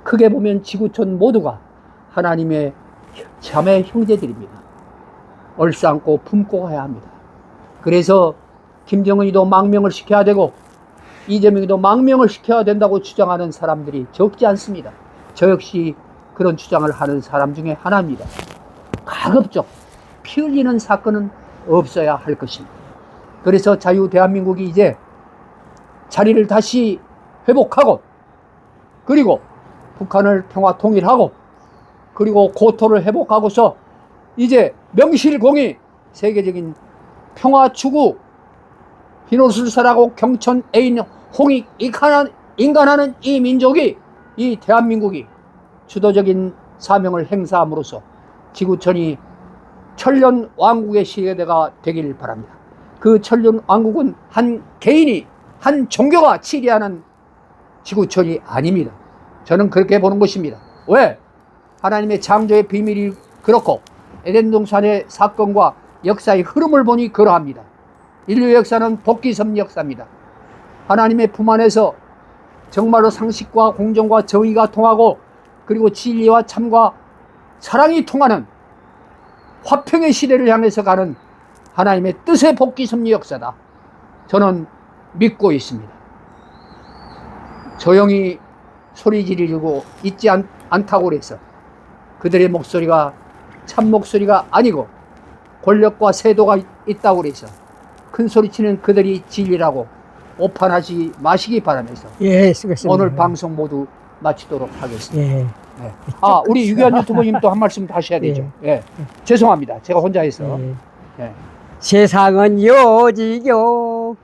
크게 보면 지구촌 모두가 하나님의 자매 형제들입니다. 얼싸안고 품고 가야 합니다. 그래서 김정은이도 망명을 시켜야 되고 이재명이도 망명을 시켜야 된다고 주장하는 사람들이 적지 않습니다. 저 역시 그런 주장을 하는 사람 중에 하나입니다. 가급적 피 흘리는 사건은 없어야 할 것입니다. 그래서 자유 대한민국이 이제 자리를 다시 회복하고, 그리고 북한을 평화 통일하고, 그리고 고토를 회복하고서 이제 명실공히 세계적인 평화 추구 흰옷을 경천 애인 홍익 인간하는 이 민족이, 이 대한민국이 주도적인 사명을 행사함으로써 지구촌이 천년 왕국의 시대가 되길 바랍니다. 그 천년 왕국은 한 개인이, 한 종교가 치리하는 지구촌이 아닙니다. 저는 그렇게 보는 것입니다. 왜? 하나님의 창조의 비밀이 그렇고 에덴 동산의 사건과 역사의 흐름을 보니 그러합니다. 인류의 역사는 복기섭리 역사입니다. 하나님의 품 안에서 정말로 상식과 공정과 정의가 통하고, 그리고 진리와 참과 사랑이 통하는 화평의 시대를 향해서 가는 하나님의 뜻의 복기섭리 역사다. 저는 믿고 있습니다. 조용히 소리 지르고 있지 않다고 그래서 그들의 목소리가 참 목소리가 아니고 권력과 세도가 있다고 그래서 큰 소리치는 그들이 진리라고 오판하지 마시기 바라면서 예, 수고했습니다. 오늘 방송 모두 마치도록 하겠습니다. 예. 네. 아, 우리 유기한 유튜버님 또 한 말씀 다시 해야 되죠. 예. 죄송합니다. 제가 혼자 해서. 예. 예. 세상은 요지경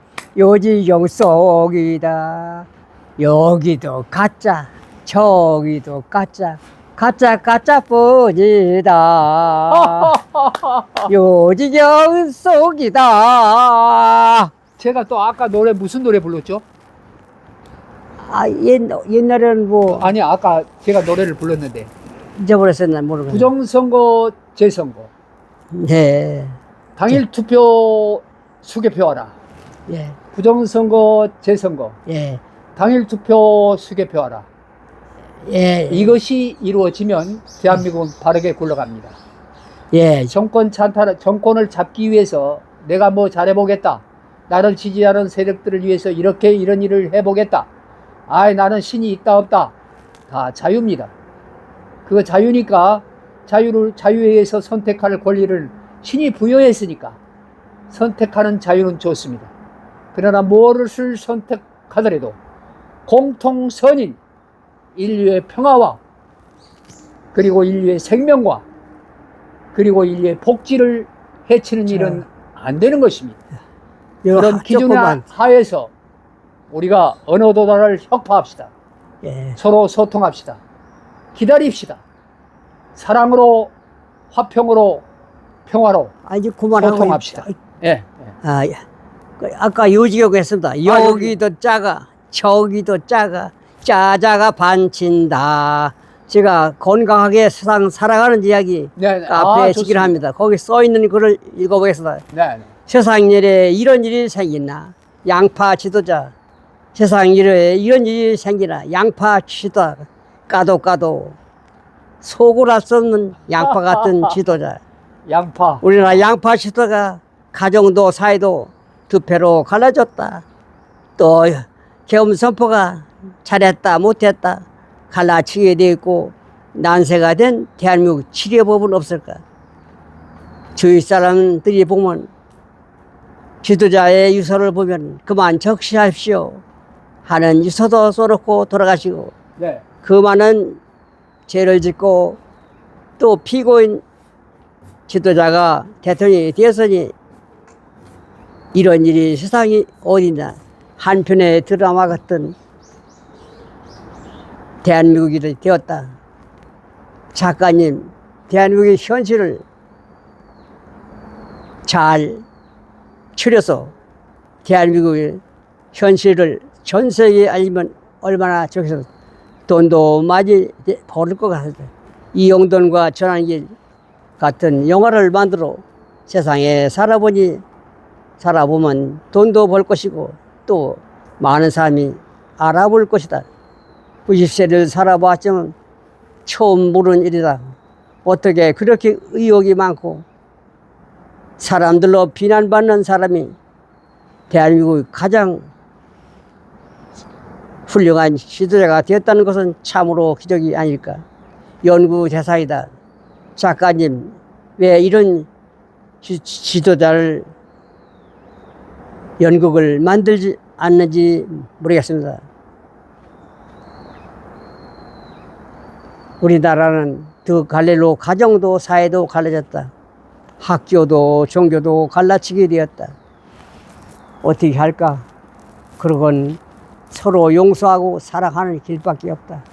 속이다. 여기도 가짜, 저기도 가짜, 가짜뿐이다. 요지경 속이다. 제가 또 아까 노래 무슨 노래 불렀죠? 아, 옛날에는 뭐 아니, 아까 제가 노래를 불렀는데 잊어버렸었나 모르겠네. 부정선거 재선거 예. 당일 투표 수개표하라. 예. 부정선거 재선거 예. 당일 투표 수개표하라. 예. 이것이 이루어지면 대한민국은 바르게 굴러갑니다. 예. 정권을 잡기 위해서 내가 뭐 잘해보겠다, 나를 지지하는 세력들을 위해서 이렇게 이런 일을 해보겠다, 아이 나는 신이 있다 없다, 다 자유입니다. 그거 자유니까 자유에 의해서 선택할 권리를 신이 부여했으니까 선택하는 자유는 좋습니다. 그러나 무엇을 선택하더라도 공통선인 인류의 평화와 그리고 인류의 생명과 그리고 인류의 복지를 해치는 일은 안 되는 것입니다. 그런 기준 하에서 우리가 언어 도단을 혁파합시다. 예. 서로 소통합시다. 기다립시다. 사랑으로, 화평으로, 평화로 이제 그만하고 소통합시다. 예. 아, 예. 아까 요지경 했습니다. 여기도 작아, 저기도 작아, 짜자가 반친다. 제가 건강하게 세상 살아가는 이야기 네, 네. 앞에 시기를 좋습니다. 합니다. 거기 써 있는 글을 읽어보겠습니다. 네, 네. 세상 일에 이런 일이 생기나 양파 지도자. 세상 일에 이런 일이 생기나 양파 지도자. 까도 속을 알 수 없는 양파 같은 지도자. 양파. 우리나라 양파 지도가 가정도 사회도 두 패로 갈라졌다. 또 계엄선포가 잘했다 못했다 갈라치게 되어 있고 난세가 된 대한민국 치료법은 없을까? 주위 사람들이 보면 지도자의 유서를 보면 그만 적시하십시오 하는 유서도 써놓고 돌아가시고, 네. 그 많은 죄를 짓고 또 피고인 지도자가 대통령이 되었으니 이런 일이 세상이 어디나 한편의 드라마 같은 대한민국이 되었다. 작가님, 대한민국의 현실을 잘 추려서 대한민국의 현실을 전 세계에 알리면 얼마나 저기서 돈도 많이 벌을 것 같습니다. 이용돈과 전환길 같은 영화를 만들어 세상에 살아보면 돈도 벌 것이고 또 많은 사람이 알아볼 것이다. 90세를 살아봤지만 처음 모르는 일이다. 어떻게 그렇게 의욕이 많고 사람들로 비난받는 사람이 대한민국 가장 훌륭한 지도자가 되었다는 것은 참으로 기적이 아닐까. 연구 대상이다. 작가님, 왜 이런 지도자를 연극을 만들지 않는지 모르겠습니다. 우리나라는 더 갈래로 가정도 사회도 갈라졌다. 학교도 종교도 갈라치게 되었다. 어떻게 할까? 그러건 서로 용서하고 사랑하는 길밖에 없다.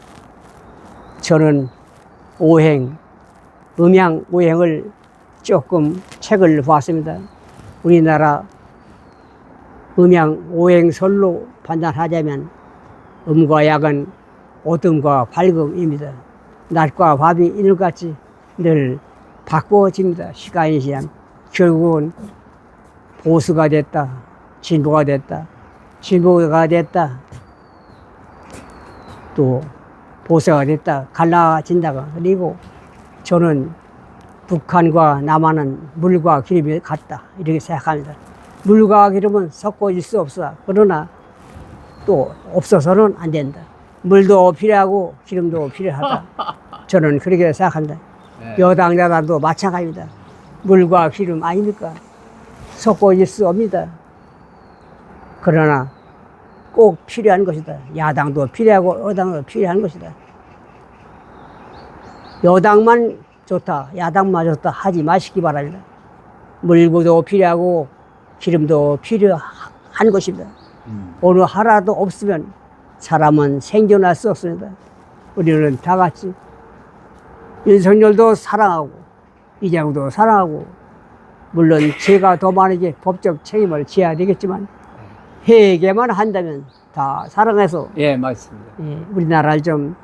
저는 음양 오행을 조금 책을 봤습니다. 우리나라 음양 오행설로 판단하자면 음과 약은 어둠과 밝음입니다. 낮과 밤이 이늘같이 늘 바꿔집니다. 시간이 지나면 결국은 보수가 됐다, 진보가 됐다, 진보가 됐다, 또 보수가 됐다, 갈라진다가. 그리고 저는 북한과 남한은 물과 기름이 같다 이렇게 생각합니다. 물과 기름은 섞어질 수 없어. 그러나 또 없어서는 안 된다. 물도 필요하고 기름도 필요하다. 저는 그렇게 생각합니다. 네. 여당 야당도 마찬가지입니다. 물과 기름 아닙니까? 섞어질 수 없습니다. 그러나 꼭 필요한 것이다. 야당도 필요하고 여당도 필요한 것이다. 여당만 좋다, 야당만 좋다 하지 마시기 바랍니다. 물도 필요하고 기름도 필요한 것입니다. 어느 하나도 없으면 사람은 생존할 수 없습니다. 우리는 다 같이 윤석열도 사랑하고 이재명도 사랑하고, 물론 제가 더 많이 법적 책임을 져야 되겠지만 회개만 한다면 다 사랑해서, 예, 맞습니다. 예, 우리나라를 좀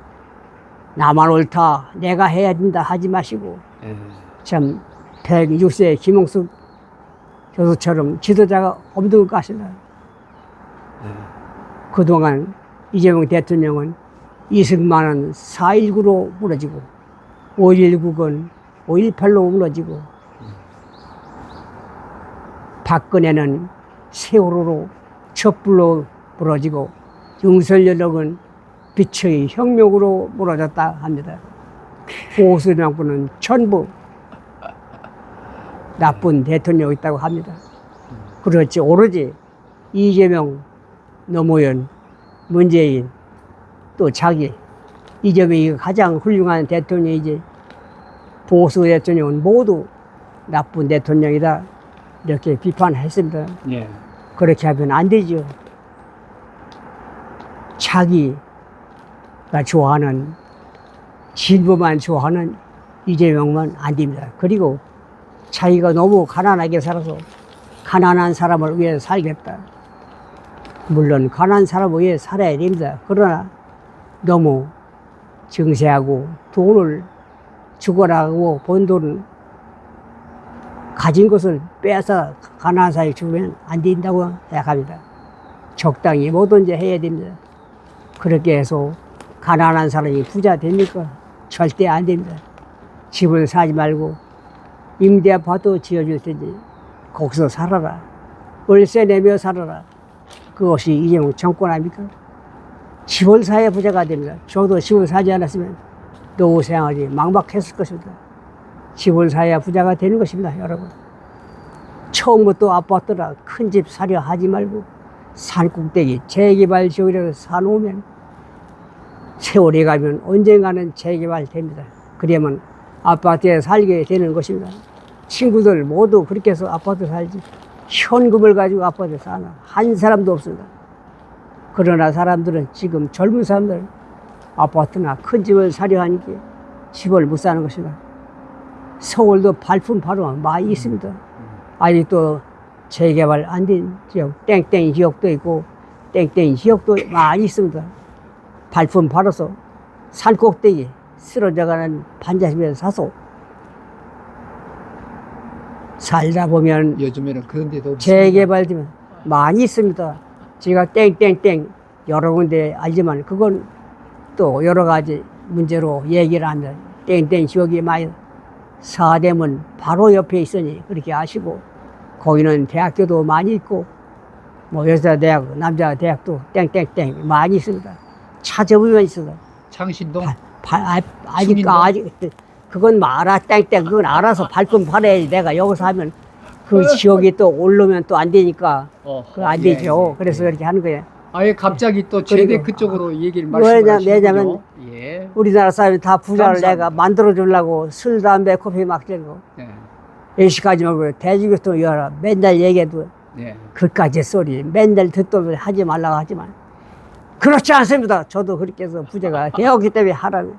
나만 옳다, 내가 해야 된다 하지 마시고, 예. 참 106세 김홍숙 교수처럼 지도자가 없는 것 같습니다. 그동안 이재명 대통령은 이승만은 4.19로 무너지고 5.16은 5.18로 무너지고 박근혜는 세월호로 촛불로 무너지고 윤석열은 빛의 혁명으로 무너졌다 합니다. 보수 정부는 전부 나쁜 대통령이 있다고 합니다. 그렇지, 오로지 이재명, 노무현, 문재인, 또 자기 이재명이 가장 훌륭한 대통령이지 보수 대통령은 모두 나쁜 대통령이다 이렇게 비판했습니다. 예. 그렇게 하면 안 되죠. 자기가 좋아하는, 진보만 좋아하는 이재명만 안 됩니다. 그리고 자기가 너무 가난하게 살아서 가난한 사람을 위해 살겠다. 물론 가난한 사람을 위해 살아야 됩니다. 그러나 너무 증세하고 돈을 죽어나가고 번 돈을 가진 것을 빼앗아 가난한 사람이 주면 안 된다고 생각합니다. 적당히 뭐든지 해야 됩니다. 그렇게 해서 가난한 사람이 부자 됩니까? 절대 안 됩니다. 집을 사지 말고 임대 아파트 지어줄 테니 거기서 살아라. 월세 내며 살아라. 그것이 이재명 정권 아닙니까? 집을 사야 부자가 됩니다. 저도 집을 사지 않았으면 노후 생활이 막막했을 것입니다. 집을 사야 부자가 되는 것입니다, 여러분. 처음부터 아파트라 큰 집 사려 하지 말고 산꼭대기 재개발 지역이라도 사놓으면 세월이 가면 언젠가는 재개발됩니다. 그러면 아파트에 살게 되는 것입니다. 친구들 모두 그렇게 해서 아파트 살지, 현금을 가지고 아파트에 사나 한 사람도 없습니다. 그러나 사람들은 지금 젊은 사람들 아파트나 큰 집을 사려 하니까 집을 못 사는 것입니다. 서울도 발품 바로 많이 있습니다. 아니 또 재개발 안 된 지역, 땡땡 지역도 있고 땡땡 지역도 많이 있습니다. 발품 팔아서 산꼭대기 쓰러져가는 반자심에서 사서 살다 보면 요즘에는 그런 데도 없습니다. 재개발되면 많이 있습니다. 제가 땡땡땡 여러 군데 알지만 그건 또 여러 가지 문제로 얘기를 하면 땡땡 지역이 많이 서대문 바로 옆에 있으니 그렇게 아시고 거기는 대학교도 많이 있고 뭐 여자대학, 남자대학도 땡땡땡 많이 있습니다. 찾아보면 있어요. 창신동, 아직 그건 알아 땡땡 그건 알아서 발품 팔아야지. 내가 여기서 하면 그 지역이 또 오르면 또 안 되니까 그거 안 되죠. 그래서 그렇게 하는 거예요. 아예 갑자기 또 제대 그리고 그쪽으로 얘기를 왜냐면 말씀하시는군요. 예. 우리나라 사람이 다 부자를 감사합니다. 내가 만들어 주려고 술, 담배, 커피 막 들고 네. 일식하지 말고 대중교통 열어 맨날 얘기해도 네. 그까지 소리 맨날 듣도 하지 말라고 하지만 그렇지 않습니다. 저도 그렇게 해서 부자가 되었기 때문에 하라고.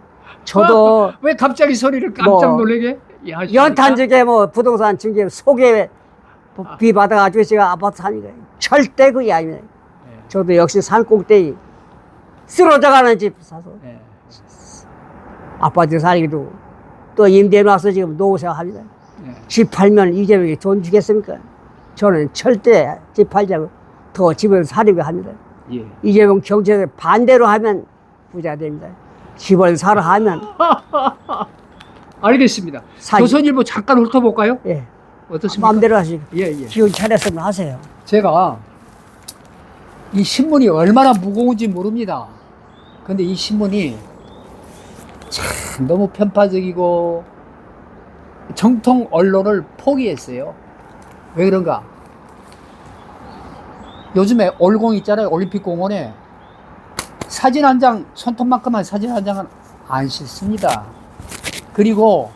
저도 왜 갑자기 소리를 깜짝 뭐 놀라게 하십니까? 연탄 중에 뭐 부동산 중개 소개 비 받아가지고 제가 아파트 사니까 절대 그게 아닙니다. 네. 저도 역시 산꼭대기 쓰러져가는 집 사서 네. 아파트 살기도 또 임대 놔서 지금 노후생 합니다. 네. 집 팔면 이재명이 돈 주겠습니까? 저는 절대 집 팔자고 더 집을 사려고 합니다. 예. 이재명 정책을 반대로 하면 부자 됩니다. 집을 사러 하면 알겠습니다. 조선일보 잠깐 훑어볼까요? 예, 어떻습니까? 마음대로 하시고 예, 예. 기운 차렸으면 하세요. 제가 이 신문이 얼마나 무거운지 모릅니다. 근데 이 신문이 참 너무 편파적이고 정통 언론을 포기했어요. 왜 그런가? 요즘에 올공 있잖아요. 올림픽 공원에 사진 한 장, 손톱만큼한 사진 한 장은 안 싣습니다. 그리고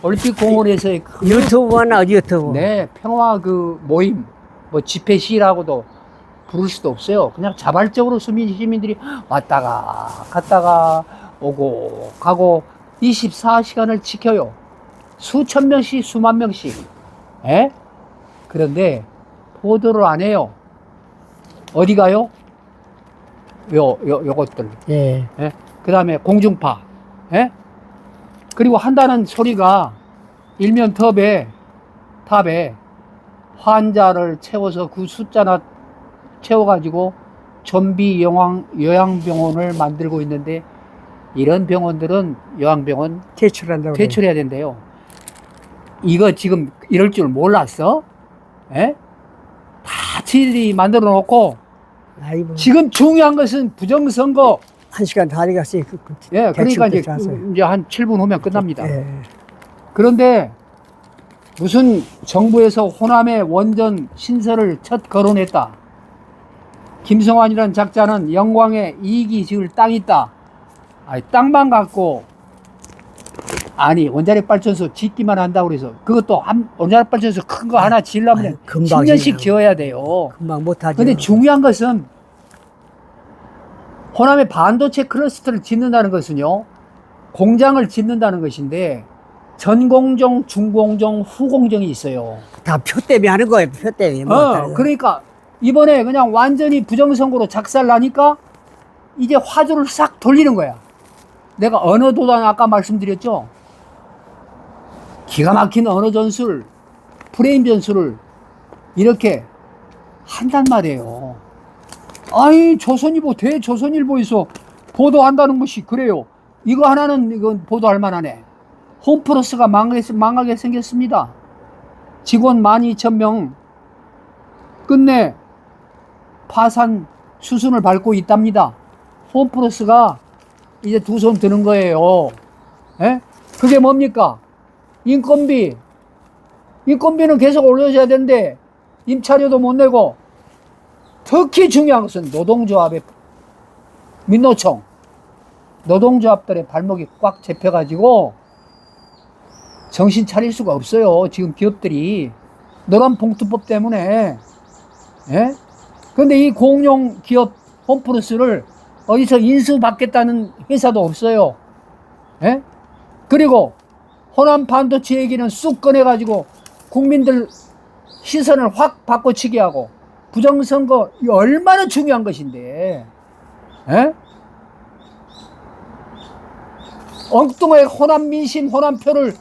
올림픽 공원에서의 유튜브나 어디 유튜브? 네, 평화 그 모임, 뭐 집회 시위라고도 부를 수도 없어요. 그냥 자발적으로 시민들이 왔다가 갔다가 오고 가고 24시간을 지켜요. 수천 명씩, 수만 명씩. 예? 그런데 보도를 안 해요. 어디 가요? 요것들. 예. 예? 그 다음에 공중파. 예? 그리고 한다는 소리가 일면 탑에 환자를 채워서 그 숫자나 채워가지고 좀비 요양병원을 만들고 있는데 이런 병원들은 요양병원 퇴출한다고. 퇴출해야 된대요. 이거 지금 이럴 줄 몰랐어? 예? 다 지들이 만들어 놓고 아이고. 지금 중요한 것은 부정선거. 1시간 다 돼갔어요. 예, 그러니까 이제 퇴출하세요. 한 7분 후면 끝납니다. 예. 그런데 무슨 정부에서 호남의 원전 신설을 첫 거론했다. 김성환이라는 작자는 영광에 이익이 지을 땅이 있다. 아니, 땅만 갖고 아니 원자력 발전소 짓기만 한다고 그래서 그것도 원자력 발전소 큰 거 하나 지으려면 아유, 금방 10년씩 지어요. 지어야 돼요. 금방 못하죠. 근데 중요한 것은 호남의 반도체 클러스터를 짓는다는 것은요, 공장을 짓는다는 것인데 전공정, 중공정, 후공정이 있어요. 다 표 때문에 하는 거예요. 표 때문에. 못하는 거. 그러니까 이번에 그냥 완전히 부정선거로 작살나니까 이제 화두를 싹 돌리는 거야. 내가 언어 도단 아까 말씀드렸죠. 기가 막힌 언어 전술, 프레임 전술을 이렇게 한단 말이에요. 아이, 조선일보, 대조선일보에서 보도한다는 것이 그래요. 이거 하나는 이건 보도할 만하네. 홈플러스가 망하게 생겼습니다. 직원 12,000명 끝내 파산 수순을 밟고 있답니다. 홈플러스가 이제 두 손 드는 거예요. 예? 그게 뭡니까? 인건비는 계속 올려줘야 되는데 임차료도 못 내고, 특히 중요한 것은 노동조합의 민노총 노동조합들의 발목이 꽉 잡혀가지고 정신 차릴 수가 없어요. 지금 기업들이 노란봉투법 때문에. 예? 근데 이 공용 기업 홈플러스를 어디서 인수받겠다는 회사도 없어요. 예? 그리고 호남 반도체 얘기는 쑥 꺼내가지고 국민들 시선을 확 바꿔치기 하고 부정선거 이 얼마나 중요한 것인데, 에? 엉뚱하게 호남 민심, 호남표를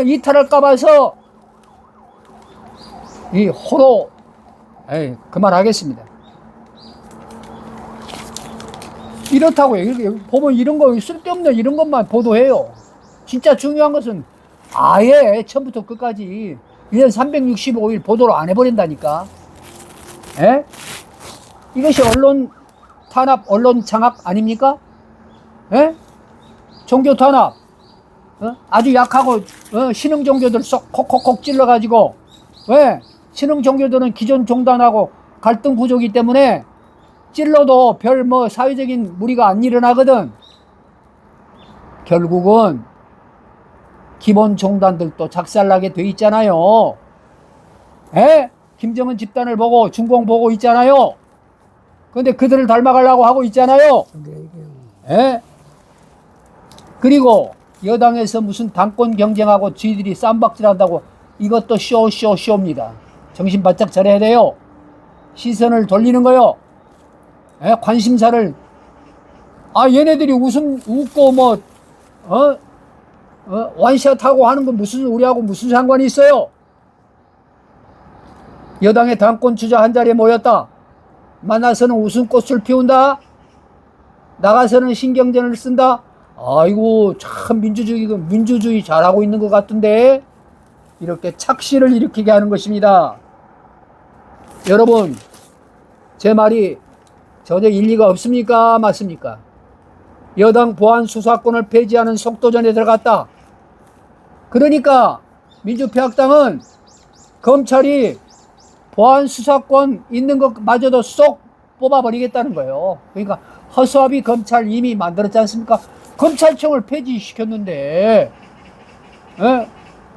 이탈할까 봐서 이 호로 그만하겠습니다. 이렇다고요. 이렇게 보면 이런 거 쓸데없는 이런 것만 보도해요. 진짜 중요한 것은 아예 처음부터 끝까지 1년 365일 보도를 안 해버린다니까. 에? 이것이 언론 탄압, 언론 장악 아닙니까? 에? 종교 탄압. 아주 약하고 신흥 종교들 쏙 콕콕콕 찔러가지고, 왜? 신흥 종교들은 기존 종단하고 갈등 구조기 때문에 찔러도 별 뭐 사회적인 무리가 안 일어나거든. 결국은 기본 종단들도 작살나게 돼 있잖아요. 에? 김정은 집단을 보고 중공 보고 있잖아요. 근데 그들을 닮아가려고 하고 있잖아요. 에? 그리고 여당에서 무슨 당권 경쟁하고 쥐들이 쌈박질한다고 이것도 쇼입니다. 정신 바짝 차려야 돼요. 시선을 돌리는 거요. 관심사를 얘네들이 웃고 뭐 완샷하고 하는 건 우리하고 무슨 상관이 있어요? 여당의 당권 주자 한 자리에 모였다. 만나서는 웃음꽃을 피운다. 나가서는 신경전을 쓴다. 아이고 참 민주주의 잘하고 있는 것 같은데, 이렇게 착시를 일으키게 하는 것입니다. 여러분, 제 말이 전혀 일리가 없습니까? 맞습니까? 여당 보안 수사권을 폐지하는 속도전에 들어갔다. 그러니까 민주평화당은 검찰이 보안 수사권 있는 것마저도 쏙 뽑아버리겠다는 거예요. 그러니까 허수아비 검찰 이미 만들었지 않습니까? 검찰청을 폐지시켰는데,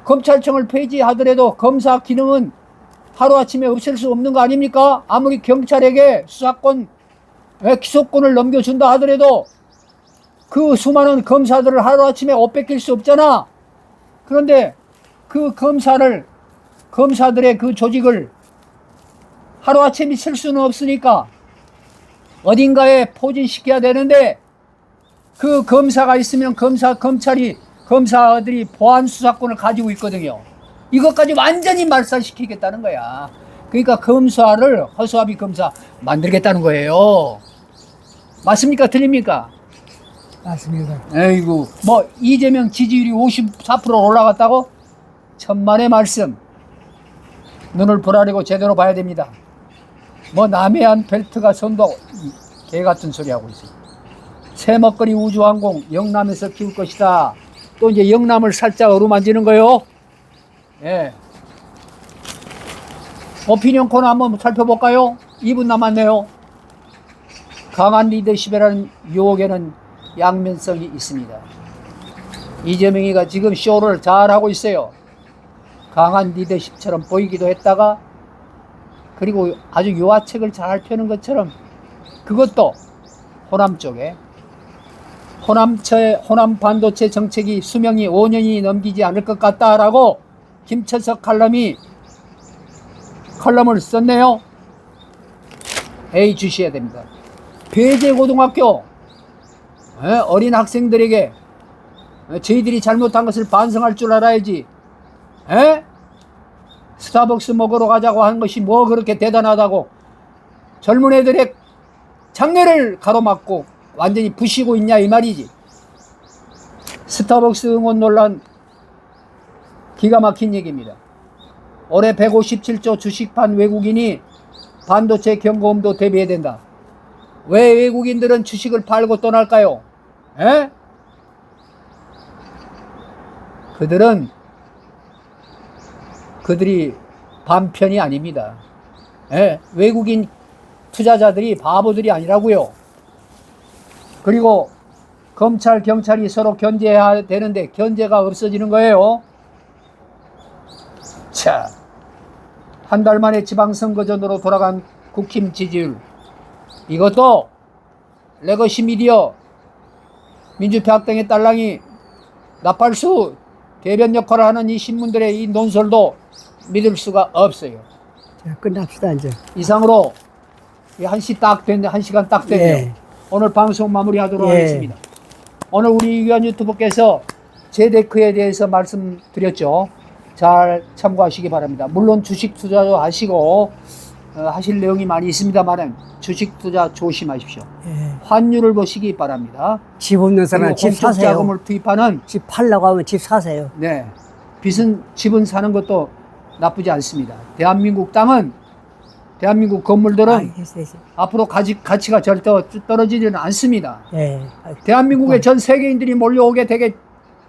검찰청을 폐지하더라도 검사 기능은 하루아침에 없앨 수 없는 거 아닙니까? 아무리 경찰에게 수사권, 기소권을 넘겨준다 하더라도 그 수많은 검사들을 하루아침에 옷 뺏길 수 없잖아. 그런데 그 검사들의 그 조직을 하루아침에 쓸 수는 없으니까 어딘가에 포진시켜야 되는데, 그 검사가 있으면 검사들이 보안 수사권을 가지고 있거든요. 이것까지 완전히 말살시키겠다는 거야. 그러니까 검사를 허수아비 검사 만들겠다는 거예요. 맞습니까? 틀립니까? 맞습니다. 에이구, 뭐 이재명 지지율이 54% 올라갔다고? 천만의 말씀. 눈을 부라리고 제대로 봐야 됩니다. 뭐 남해안 벨트가 선도 개같은 소리 하고 있어요. 새먹거리 우주항공 영남에서 키울 것이다. 또 이제 영남을 살짝 어루만지는 거요. 예. 오피니언 코너 한번 살펴볼까요? 2분 남았네요. 강한 리더십이라는 유혹에는 양면성이 있습니다. 이재명이가 지금 쇼를 잘하고 있어요. 강한 리더십처럼 보이기도 했다가, 그리고 아주 유화책을 잘 펴는 것처럼 그것도 호남 쪽에 호남 반도체 정책이 수명이 5년이 넘기지 않을 것 같다라고 김철석 칼럼을 썼네요. 에이 주셔야 됩니다. 배제고등학교 어린 학생들에게 저희들이 잘못한 것을 반성할 줄 알아야지. 스타벅스 먹으러 가자고 하는 것이 뭐 그렇게 대단하다고 젊은 애들의 장래를 가로막고 완전히 부시고 있냐 이 말이지. 스타벅스 응원 논란 기가 막힌 얘기입니다. 올해 157조 주식판 외국인이 반도체 경고음도 대비해야 된다. 왜 외국인들은 주식을 팔고 떠날까요? 그들이 반편이 아닙니다. 외국인 투자자들이 바보들이 아니라고요. 그리고 검찰, 경찰이 서로 견제해야 되는데 견제가 없어지는 거예요. 자, 한 달 만에 지방선거전으로 돌아간 국힘 지지율. 이것도 레거시 미디어, 민주평화당의 딸랑이 나팔수 대변 역할을 하는 이 신문들의 이 논설도 믿을 수가 없어요. 자, 끝납시다 이제. 이상으로 1시 딱 됐네. 1시간 딱 됐네요. 예. 오늘 방송 마무리하도록 예. 하겠습니다. 오늘 우리 이규환 유튜버께서 제데크에 대해서 말씀드렸죠. 잘 참고하시기 바랍니다. 물론 주식 투자도 하시고 하실 내용이 많이 있습니다만 주식 투자 조심하십시오. 예. 환율을 보시기 바랍니다. 집 없는 사람 그리고 집 공적 사세요. 자금을 투입하는 집 팔려고 하면 집 사세요. 네, 집은 사는 것도 나쁘지 않습니다. 대한민국 땅은 대한민국 건물들은 아, 했어. 앞으로 가치가 절대 떨어지지는 않습니다. 예. 대한민국에 전 세계인들이 몰려오게 되게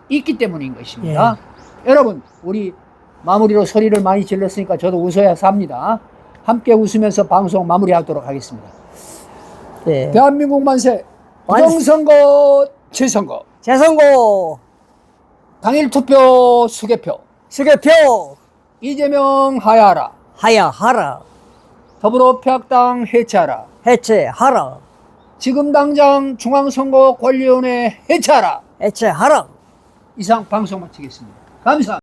있기 때문인 것입니다. 여러분, 우리 마무리로 소리를 많이 질렀으니까 저도 웃어야 삽니다. 함께 웃으면서 방송 마무리하도록 하겠습니다. 예. 대한민국 만세! 만세! 부정선거, 재선거, 재선고 당일 투표 수개표, 수개표 이재명 하야하라, 하야하라 더불어평화당 해체하라, 해체하라 지금 당장 중앙선거관리위원회 해체하라. 해체하라. 이상 방송 마치겠습니다. 감사합니다.